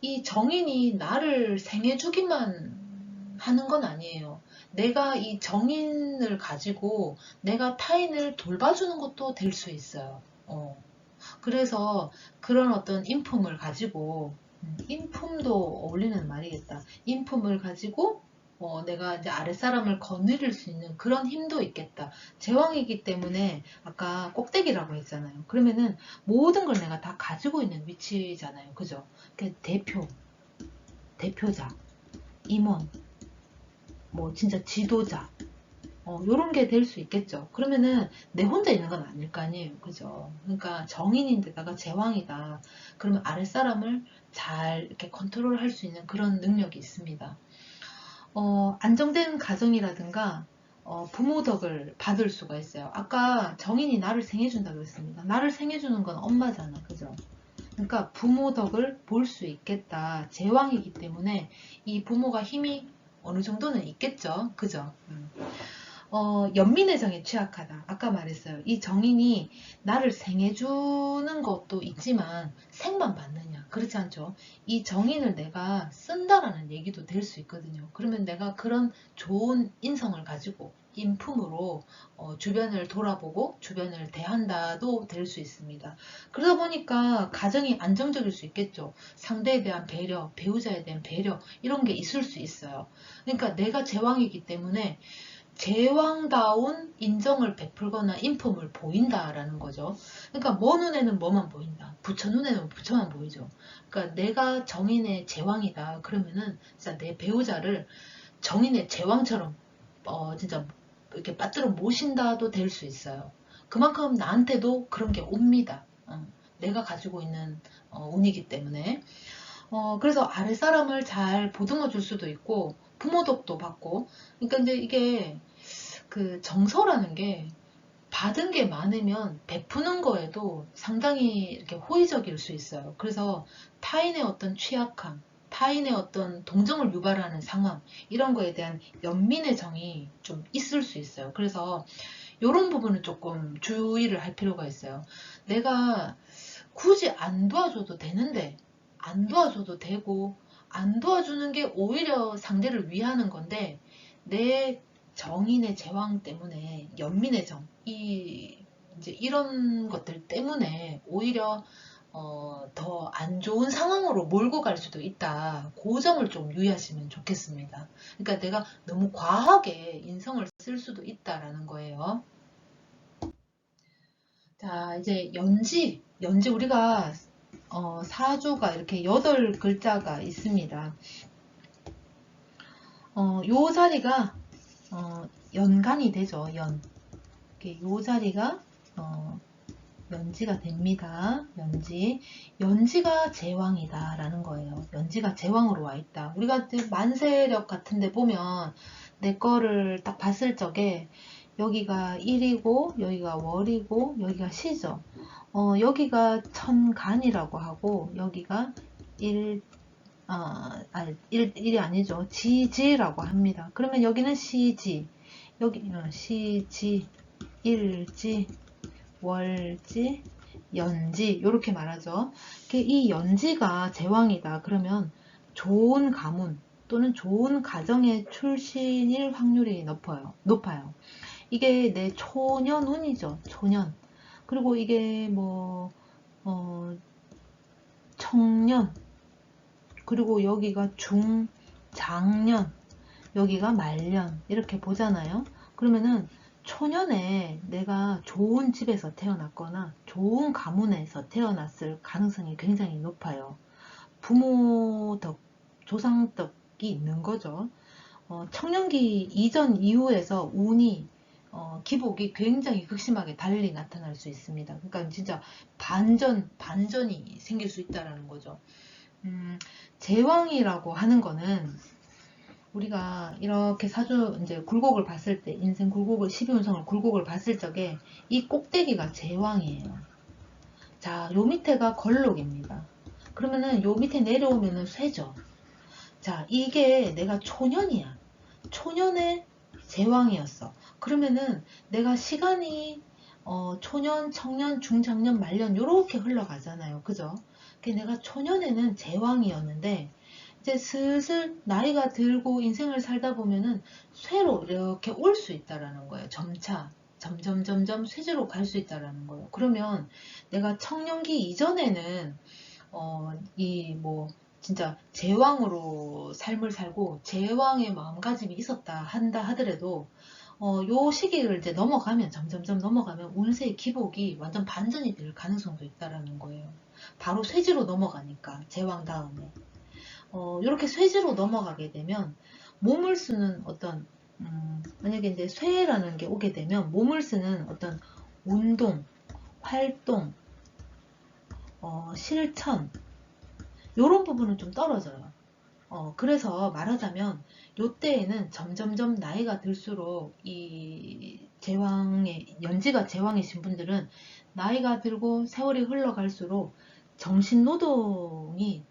이 정인이 나를 생해주기만 하는 건 아니에요. 내가 이 정인을 가지고 내가 타인을 돌봐주는 것도 될 수 있어요. 그래서 그런 어떤 인품을 가지고, 인품도 어울리는 말이겠다. 인품을 가지고 내가 이제 아랫사람을 거느릴 수 있는 그런 힘도 있겠다. 제왕이기 때문에 아까 꼭대기라고 했잖아요. 그러면은 모든 걸 내가 다 가지고 있는 위치잖아요. 그죠? 그 대표자, 임원, 뭐 진짜 지도자, 요런 게 될 수 있겠죠. 그러면은 내 혼자 있는 건 아닐 거 아니에요. 그죠? 그러니까 정인인데다가 제왕이다. 그러면 아랫사람을 잘 이렇게 컨트롤 할 수 있는 그런 능력이 있습니다. 안정된 가정이라든가 부모 덕을 받을 수가 있어요. 아까 정인이 나를 생해준다 그랬습니다. 나를 생해주는 건 엄마잖아. 그죠? 그러니까 부모 덕을 볼 수 있겠다. 제왕이기 때문에 이 부모가 힘이 어느 정도는 있겠죠. 그죠? 연민의 정에 취약하다. 아까 말했어요. 이 정인이 나를 생해주는 것도 있지만 생만 받느냐. 그렇지 않죠. 이 정인을 내가 쓴다라는 얘기도 될 수 있거든요. 그러면 내가 그런 좋은 인성을 가지고 인품으로 주변을 돌아보고 주변을 대한다도 될 수 있습니다. 그러다 보니까 가정이 안정적일 수 있겠죠. 상대에 대한 배려, 배우자에 대한 배려 이런 게 있을 수 있어요. 그러니까 내가 제왕이기 때문에 제왕다운 인정을 베풀거나 인품을 보인다라는 거죠. 그러니까 뭐 눈에는 뭐만 보인다. 부처 눈에는 부처만 보이죠. 그러니까 내가 정인의 제왕이다. 그러면은 진짜 내 배우자를 정인의 제왕처럼 진짜 이렇게 빠뜨려 모신다도 될 수 있어요. 그만큼 나한테도 그런 게 옵니다. 내가 가지고 있는 운이기 때문에. 그래서 아랫사람을 잘 보듬어 줄 수도 있고 부모 덕도 받고. 그러니까 이제 이게 그 정서라는 게 받은 게 많으면 베푸는 거에도 상당히 이렇게 호의적일 수 있어요. 그래서 타인의 어떤 취약함, 타인의 어떤 동정을 유발하는 상황, 이런 거에 대한 연민의 정이 좀 있을 수 있어요. 그래서 이런 부분은 조금 주의를 할 필요가 있어요. 내가 굳이 안 도와줘도 되는데, 안 도와줘도 되고, 안 도와주는 게 오히려 상대를 위하는 건데, 내 정인의 제왕 때문에, 연민의 정, 이제 이런 것들 때문에 오히려 더 안 좋은 상황으로 몰고 갈 수도 있다. 그 점을 좀 유의하시면 좋겠습니다. 그러니까 내가 너무 과하게 인성을 쓸 수도 있다라는 거예요. 자, 이제 연지 우리가 사주가 이렇게 8글자가 있습니다. 요 자리가 연간이 되죠. 이렇게 요 자리가 연지가 됩니다. 연지가 제왕이다라는 거예요. 연지가 제왕으로 와 있다. 우리가 만세력 같은데 보면 내 거를 딱 봤을 적에 여기가 일이고 여기가 월이고 여기가 시죠. 여기가 천간이라고 하고 여기가 일, 일이 아니죠. 지지라고 합니다. 그러면 여기는 시지, 여기 시지, 일지, 월지, 연지 이렇게 말하죠. 이 연지가 제왕이다. 그러면 좋은 가문 또는 좋은 가정의 출신일 확률이 높아요. 이게 내 초년운이죠. 초년. 그리고 이게 뭐 청년, 그리고 여기가 중, 장년, 여기가 말년 이렇게 보잖아요. 그러면은 초년에 내가 좋은 집에서 태어났거나 좋은 가문에서 태어났을 가능성이 굉장히 높아요. 부모 덕, 조상 덕이 있는 거죠. 청년기 이전 이후에서 운이 기복이 굉장히 극심하게 달리 나타날 수 있습니다. 그러니까 진짜 반전이 생길 수 있다라는 거죠. 제왕이라고 하는 거는 우리가 이렇게 사주 이제 굴곡을 봤을 때 인생 굴곡을 12운성을 굴곡을 봤을 적에 이 꼭대기가 제왕이에요. 자, 요 밑에가 걸록입니다. 그러면은 요 밑에 내려오면은 쇠죠. 자, 이게 내가 초년이야. 초년의 제왕이었어. 그러면은 내가 시간이 초년, 청년, 중장년, 말년 요렇게 흘러가잖아요. 그죠? 내가 초년에는 제왕이었는데 이제 슬슬 나이가 들고 인생을 살다 보면은 쇠로 이렇게 올 수 있다라는 거예요. 점차 점점 쇠지로 갈 수 있다라는 거예요. 그러면 내가 청년기 이전에는 이 뭐 진짜 제왕으로 삶을 살고 제왕의 마음가짐이 있었다 한다 하더라도 요 시기를 이제 넘어가면 점점점 넘어가면 운세의 기복이 완전 반전이 될 가능성도 있다라는 거예요. 바로 쇠지로 넘어가니까 제왕 다음에 이렇게 쇠지로 넘어가게 되면 몸을 쓰는 어떤 만약에 이제 쇠라는 게 오게 되면 몸을 쓰는 어떤 운동, 활동, 실천 요런 부분은 좀 떨어져요. 그래서 말하자면 요때에는 점점점 나이가 들수록 이 제왕의 연지가 제왕이신 분들은 나이가 들고 세월이 흘러갈수록 정신노동이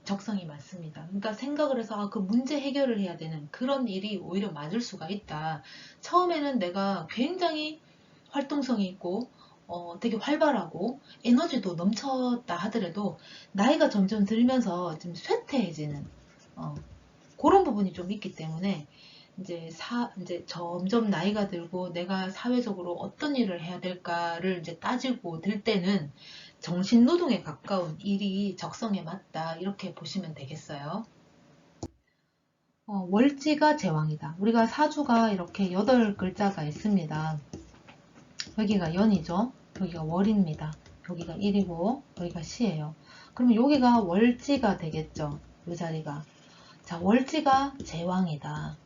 적성이 많습니다. 그러니까 생각을 해서 그 문제 해결을 해야 되는 그런 일이 오히려 맞을 수가 있다. 처음에는 내가 굉장히 활동성이 있고 되게 활발하고 에너지도 넘쳤다 하더라도 나이가 점점 들면서 좀 쇠퇴해지는 그런 부분이 좀 있기 때문에 이제 점점 나이가 들고 내가 사회적으로 어떤 일을 해야 될까를 이제 따지고 들 때는 정신노동에 가까운 일이 적성에 맞다 이렇게 보시면 되겠어요. 월지가 제왕이다. 우리가 사주가 이렇게 8글자가 있습니다. 여기가 연이죠. 여기가 월입니다. 여기가 일이고 여기가 시예요. 그러면 여기가 월지가 되겠죠. 이 자리가. 자, 월지가 제왕이다.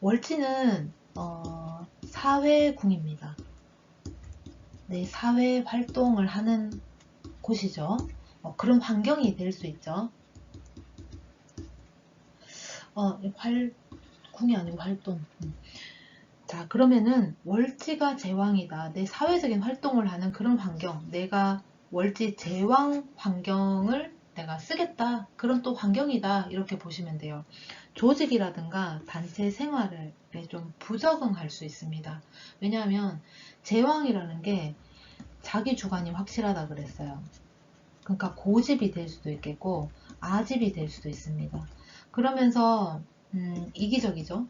월지는 사회궁입니다. 내 사회 활동을 하는 곳이죠. 그런 환경이 될 수 있죠. 궁이 아니고 활동. 자, 그러면은 월지가 제왕이다. 내 사회적인 활동을 하는 그런 환경, 내가 월지 제왕 환경을 내가 쓰겠다. 그런 또 환경이다. 이렇게 보시면 돼요. 조직이라든가 단체 생활에 좀 부적응할 수 있습니다. 왜냐하면 제왕이라는 게 자기 주관이 확실하다 그랬어요. 그러니까 고집이 될 수도 있겠고 아집이 될 수도 있습니다. 그러면서 이기적이죠.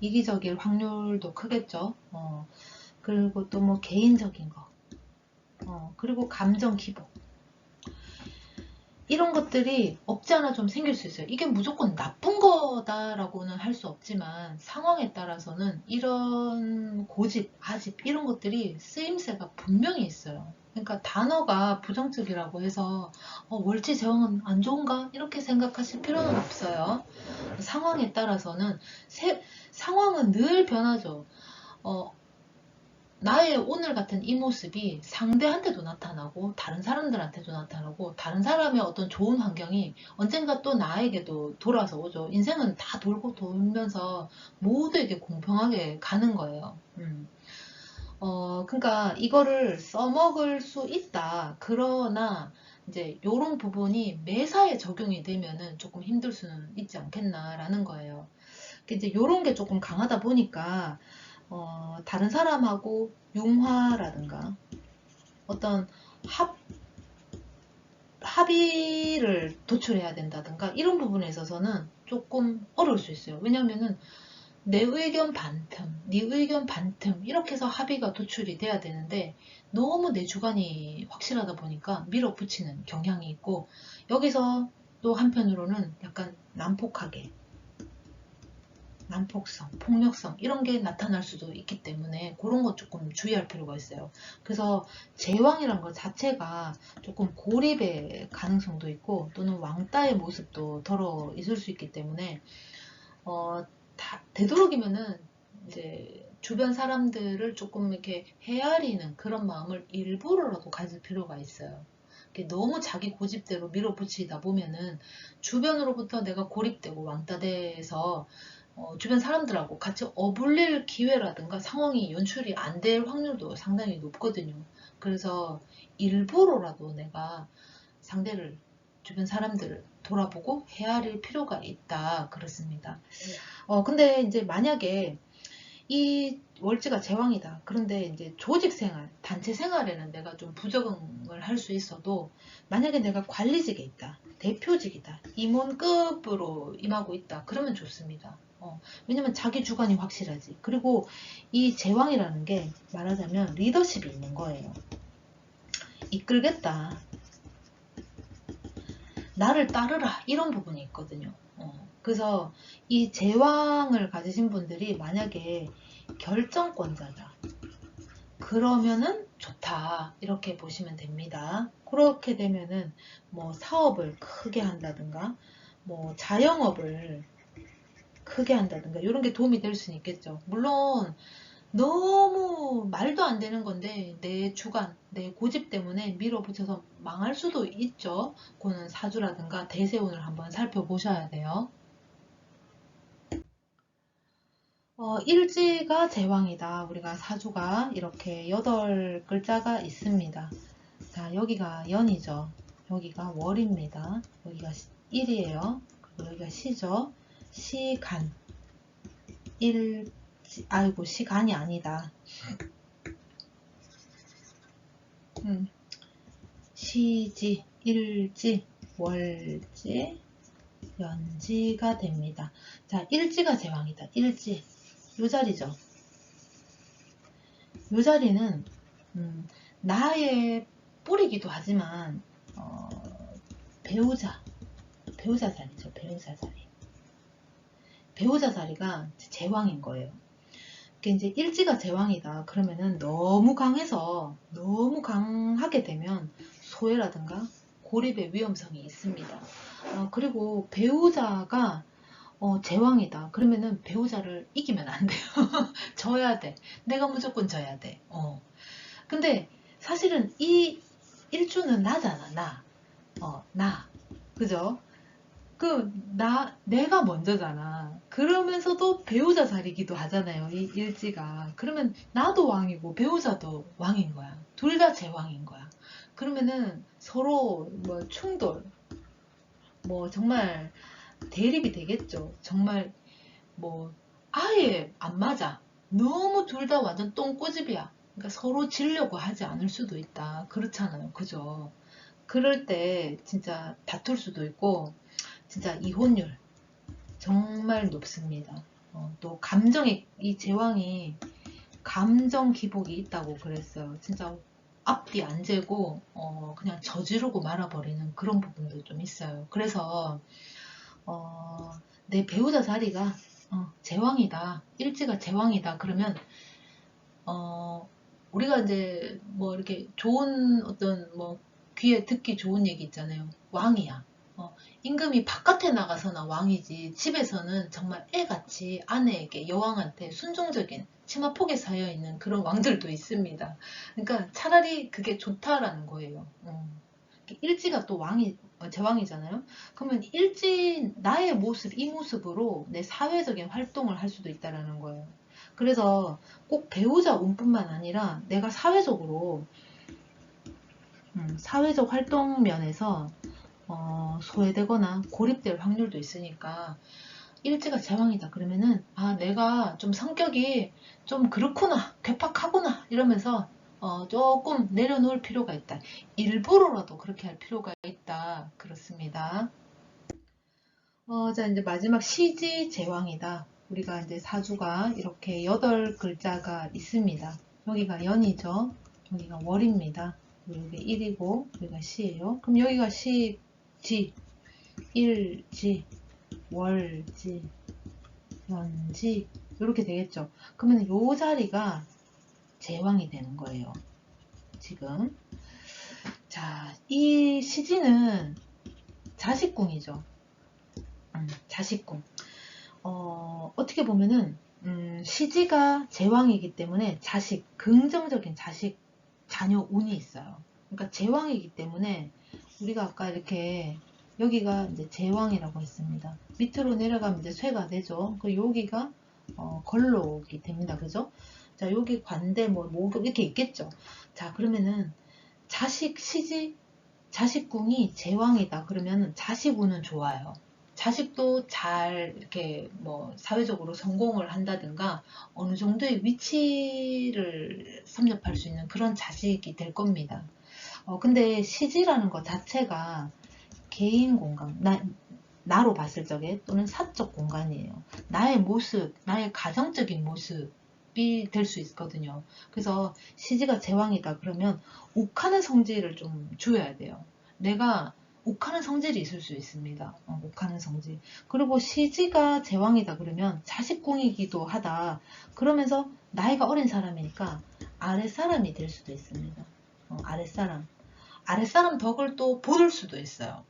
이기적일 확률도 크겠죠. 그리고 또 뭐 개인적인 거, 그리고 감정 기복. 이런 것들이 없지 않아 좀 생길 수 있어요. 이게 무조건 나쁜 거다라고는 할 수 없지만 상황에 따라서는 이런 고집, 아집 이런 것들이 쓰임새가 분명히 있어요. 그러니까 단어가 부정적이라고 해서 월지 제왕은 안 좋은가? 이렇게 생각하실 필요는 없어요. 상황에 따라서는 상황은 늘 변하죠. 나의 오늘 같은 이 모습이 상대한테도 나타나고 다른 사람들한테도 나타나고 다른 사람의 어떤 좋은 환경이 언젠가 또 나에게도 돌아서 오죠. 인생은 다 돌고 돌면서 모두에게 공평하게 가는 거예요. 그러니까 이거를 써먹을 수 있다. 그러나 이제 요런 부분이 매사에 적용이 되면은 조금 힘들 수는 있지 않겠나라는 거예요. 이제 요런 게 조금 강하다 보니까 다른 사람하고 융화라든가 어떤 합의를 도출해야 된다든가 이런 부분에 있어서는 조금 어려울 수 있어요. 왜냐면은 내 의견 반틈, 네 의견 반틈 이렇게 해서 합의가 도출이 돼야 되는데 너무 내 주관이 확실하다 보니까 밀어붙이는 경향이 있고 여기서 또 한편으로는 약간 난폭하게 난폭성, 폭력성 이런 게 나타날 수도 있기 때문에 그런 것 조금 주의할 필요가 있어요. 그래서 제왕이란 것 자체가 조금 고립의 가능성도 있고 또는 왕따의 모습도 덜어 있을 수 있기 때문에 되도록이면은 이제 주변 사람들을 조금 이렇게 헤아리는 그런 마음을 일부러라도 가질 필요가 있어요. 너무 자기 고집대로 밀어붙이다 보면은 주변으로부터 내가 고립되고 왕따돼서 주변 사람들하고 같이 어울릴 기회라든가 상황이 연출이 안 될 확률도 상당히 높거든요. 그래서 일부러라도 내가 상대를 주변 사람들을 돌아보고 헤아릴 필요가 있다 그렇습니다. 근데 이제 만약에 이 월지가 제왕이다. 그런데 이제 조직 생활, 단체 생활에는 내가 좀 부적응을 할 수 있어도 만약에 내가 관리직에 있다, 대표직이다, 임원급으로 임하고 있다. 그러면 좋습니다. 왜냐면 자기 주관이 확실하지. 그리고 이 제왕이라는 게 말하자면 리더십이 있는 거예요. 이끌겠다. 나를 따르라 이런 부분이 있거든요. 그래서 이 제왕을 가지신 분들이 만약에 결정권자다 그러면은 좋다 이렇게 보시면 됩니다. 그렇게 되면은 뭐 사업을 크게 한다든가 뭐 자영업을 크게 한다든가 이런 게 도움이 될 수는 있겠죠. 물론 너무 말도 안 되는 건데 내 주관, 내 고집 때문에 밀어붙여서 망할 수도 있죠. 그거는 사주라든가 대세운을 한번 살펴보셔야 돼요. 일지가 제왕이다. 우리가 사주가 이렇게 8글자가 있습니다. 자, 여기가 연이죠. 여기가 월입니다. 여기가 일이에요. 그리고 여기가 시죠. 시간, 아이고, 시간이 아니다. 시지, 일지, 월지, 연지가 됩니다. 자, 일지가 제왕이다. 일지. 요 자리죠. 요 자리는, 나의 뿌리기도 하지만, 배우자 자리죠. 배우자 자리. 배우자 자리가 제왕인 거예요. 그게 이제 일지가 제왕이다. 그러면은 너무 강해서 너무 강하게 되면 소외라든가 고립의 위험성이 있습니다. 그리고 배우자가 제왕이다. 그러면은 배우자를 이기면 안 돼요. 져야 돼. 내가 무조건 져야 돼. 근데 사실은 이 일주는 나잖아. 나. 그죠? 내가 먼저잖아. 그러면서도 배우자 자리기도 하잖아요. 이 일지가. 그러면 나도 왕이고 배우자도 왕인 거야. 둘 다 제왕인 거야. 그러면은 서로 뭐 충돌, 뭐 정말 대립이 되겠죠. 정말 뭐 아예 안 맞아. 너무 둘 다 완전 똥꼬집이야. 그러니까 서로 지려고 하지 않을 수도 있다. 그렇잖아요. 그죠? 그럴 때 진짜 다툴 수도 있고 진짜 이혼율 정말 높습니다. 또 이 제왕이 감정 기복이 있다고 그랬어요. 진짜 앞뒤 안 재고 그냥 저지르고 말아버리는 그런 부분도 좀 있어요. 그래서 내 배우자 자리가 제왕이다, 일지가 제왕이다 그러면 우리가 이제 뭐 이렇게 좋은 어떤 뭐 귀에 듣기 좋은 얘기 있잖아요. 왕이야. 임금이 바깥에 나가서나 왕이지 집에서는 정말 애같이 아내에게 여왕한테 순종적인 치마폭에 쌓여있는 그런 왕들도 있습니다. 그러니까 차라리 그게 좋다라는 거예요. 일지가 또 제왕이잖아요. 그러면 나의 모습, 이 모습으로 내 사회적인 활동을 할 수도 있다라는 거예요. 그래서 꼭 배우자 운뿐만 아니라 내가 사회적 활동 면에서 소외되거나 고립될 확률도 있으니까 일지가 제왕이다 그러면은 내가 좀 성격이 좀 그렇구나, 괴팍하구나 이러면서 조금 내려놓을 필요가 있다. 일부러라도 그렇게 할 필요가 있다. 그렇습니다. 자, 이제 마지막 시지 제왕이다. 우리가 이제 사주가 이렇게 8글자가 있습니다. 여기가 연이죠. 여기가 월입니다. 여기 일이고 여기가 시예요. 그럼 여기가 시지, 일지, 월지, 연지 이렇게 되겠죠. 그러면 요 자리가 제왕이 되는 거예요. 지금. 자, 이 시지는 자식궁이죠. 자식궁. 어떻게 보면은 시지가 제왕이기 때문에 긍정적인 자녀 운이 있어요. 그러니까 제왕이기 때문에 우리가 아까 이렇게 여기가 이제 제왕이라고 했습니다. 밑으로 내려가면 이제 쇠가 되죠. 그 여기가 걸록이 됩니다. 그죠? 자, 여기 관대 뭐 이렇게 있겠죠. 자, 그러면은 자식궁이 제왕이다. 그러면 자식운은 좋아요. 자식도 잘 이렇게 뭐 사회적으로 성공을 한다든가 어느 정도의 위치를 섭렵할 수 있는 그런 자식이 될 겁니다. 근데 시지라는 것 자체가 개인 공간, 나로 봤을 적에 또는 사적 공간이에요. 나의 모습, 나의 가정적인 모습이 될 수 있거든요. 그래서 시지가 제왕이다 그러면 욱하는 성질을 좀 주어야 돼요. 내가 욱하는 성질이 있을 수 있습니다. 욱하는 성질. 그리고 시지가 제왕이다 그러면 자식궁이기도 하다. 그러면서 나이가 어린 사람이니까 아랫사람이 될 수도 있습니다. 아랫사람. 아랫사람 덕을 또 보일 수도 있어요.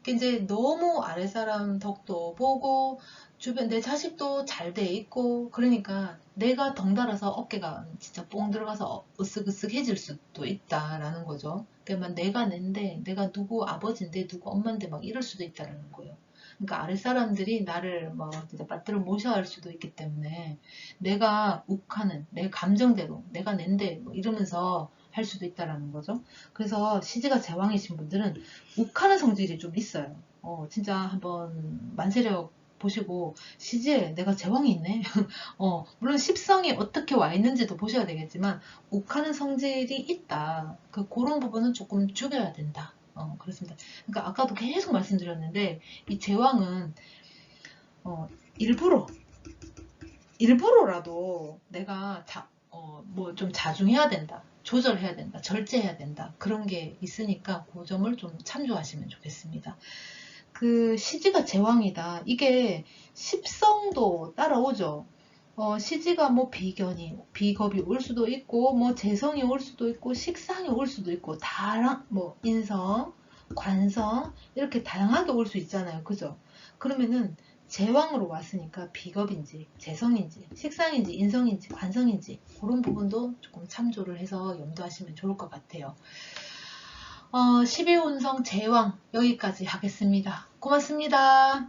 이제 너무 아랫사람 덕도 보고 주변 내 자식도 잘 돼 있고 그러니까 내가 덩달아서 어깨가 진짜 뽕 들어가서 으쓱으쓱해질 수도 있다라는 거죠. 그러니까 내가 낸데 내가 누구 아버지인데 누구 엄마인데 막 이럴 수도 있다라는 거예요. 그러니까 아랫사람들이 나를 막 진짜 빠뜨려 모셔야 할 수도 있기 때문에 내가 욱하는 내 감정대로 내가 낸데 뭐 이러면서 할 수도 있다라는 거죠. 그래서 시지가 제왕이신 분들은 욱하는 성질이 좀 있어요. 진짜 한번 만세력 보시고 시지에 내가 제왕이 있네. 물론 십성이 어떻게 와 있는지도 보셔야 되겠지만 욱하는 성질이 있다. 그런 부분은 조금 죽여야 된다. 그렇습니다. 그러니까 아까도 계속 말씀드렸는데 이 제왕은 일부러라도 내가 뭐 좀 자중해야 된다. 조절해야 된다. 절제해야 된다. 그런 게 있으니까 그 점을 좀 참조하시면 좋겠습니다. 시지가 제왕이다. 이게 십성도 따라오죠. 시지가 뭐 비겁이 올 수도 있고, 뭐 재성이 올 수도 있고, 식상이 올 수도 있고, 뭐 인성, 관성 이렇게 다양하게 올 수 있잖아요. 그죠? 그러면은 제왕으로 왔으니까 비겁인지, 재성인지, 식상인지, 인성인지, 관성인지 그런 부분도 조금 참조를 해서 염두하시면 좋을 것 같아요. 12운성 제왕 여기까지 하겠습니다. 고맙습니다.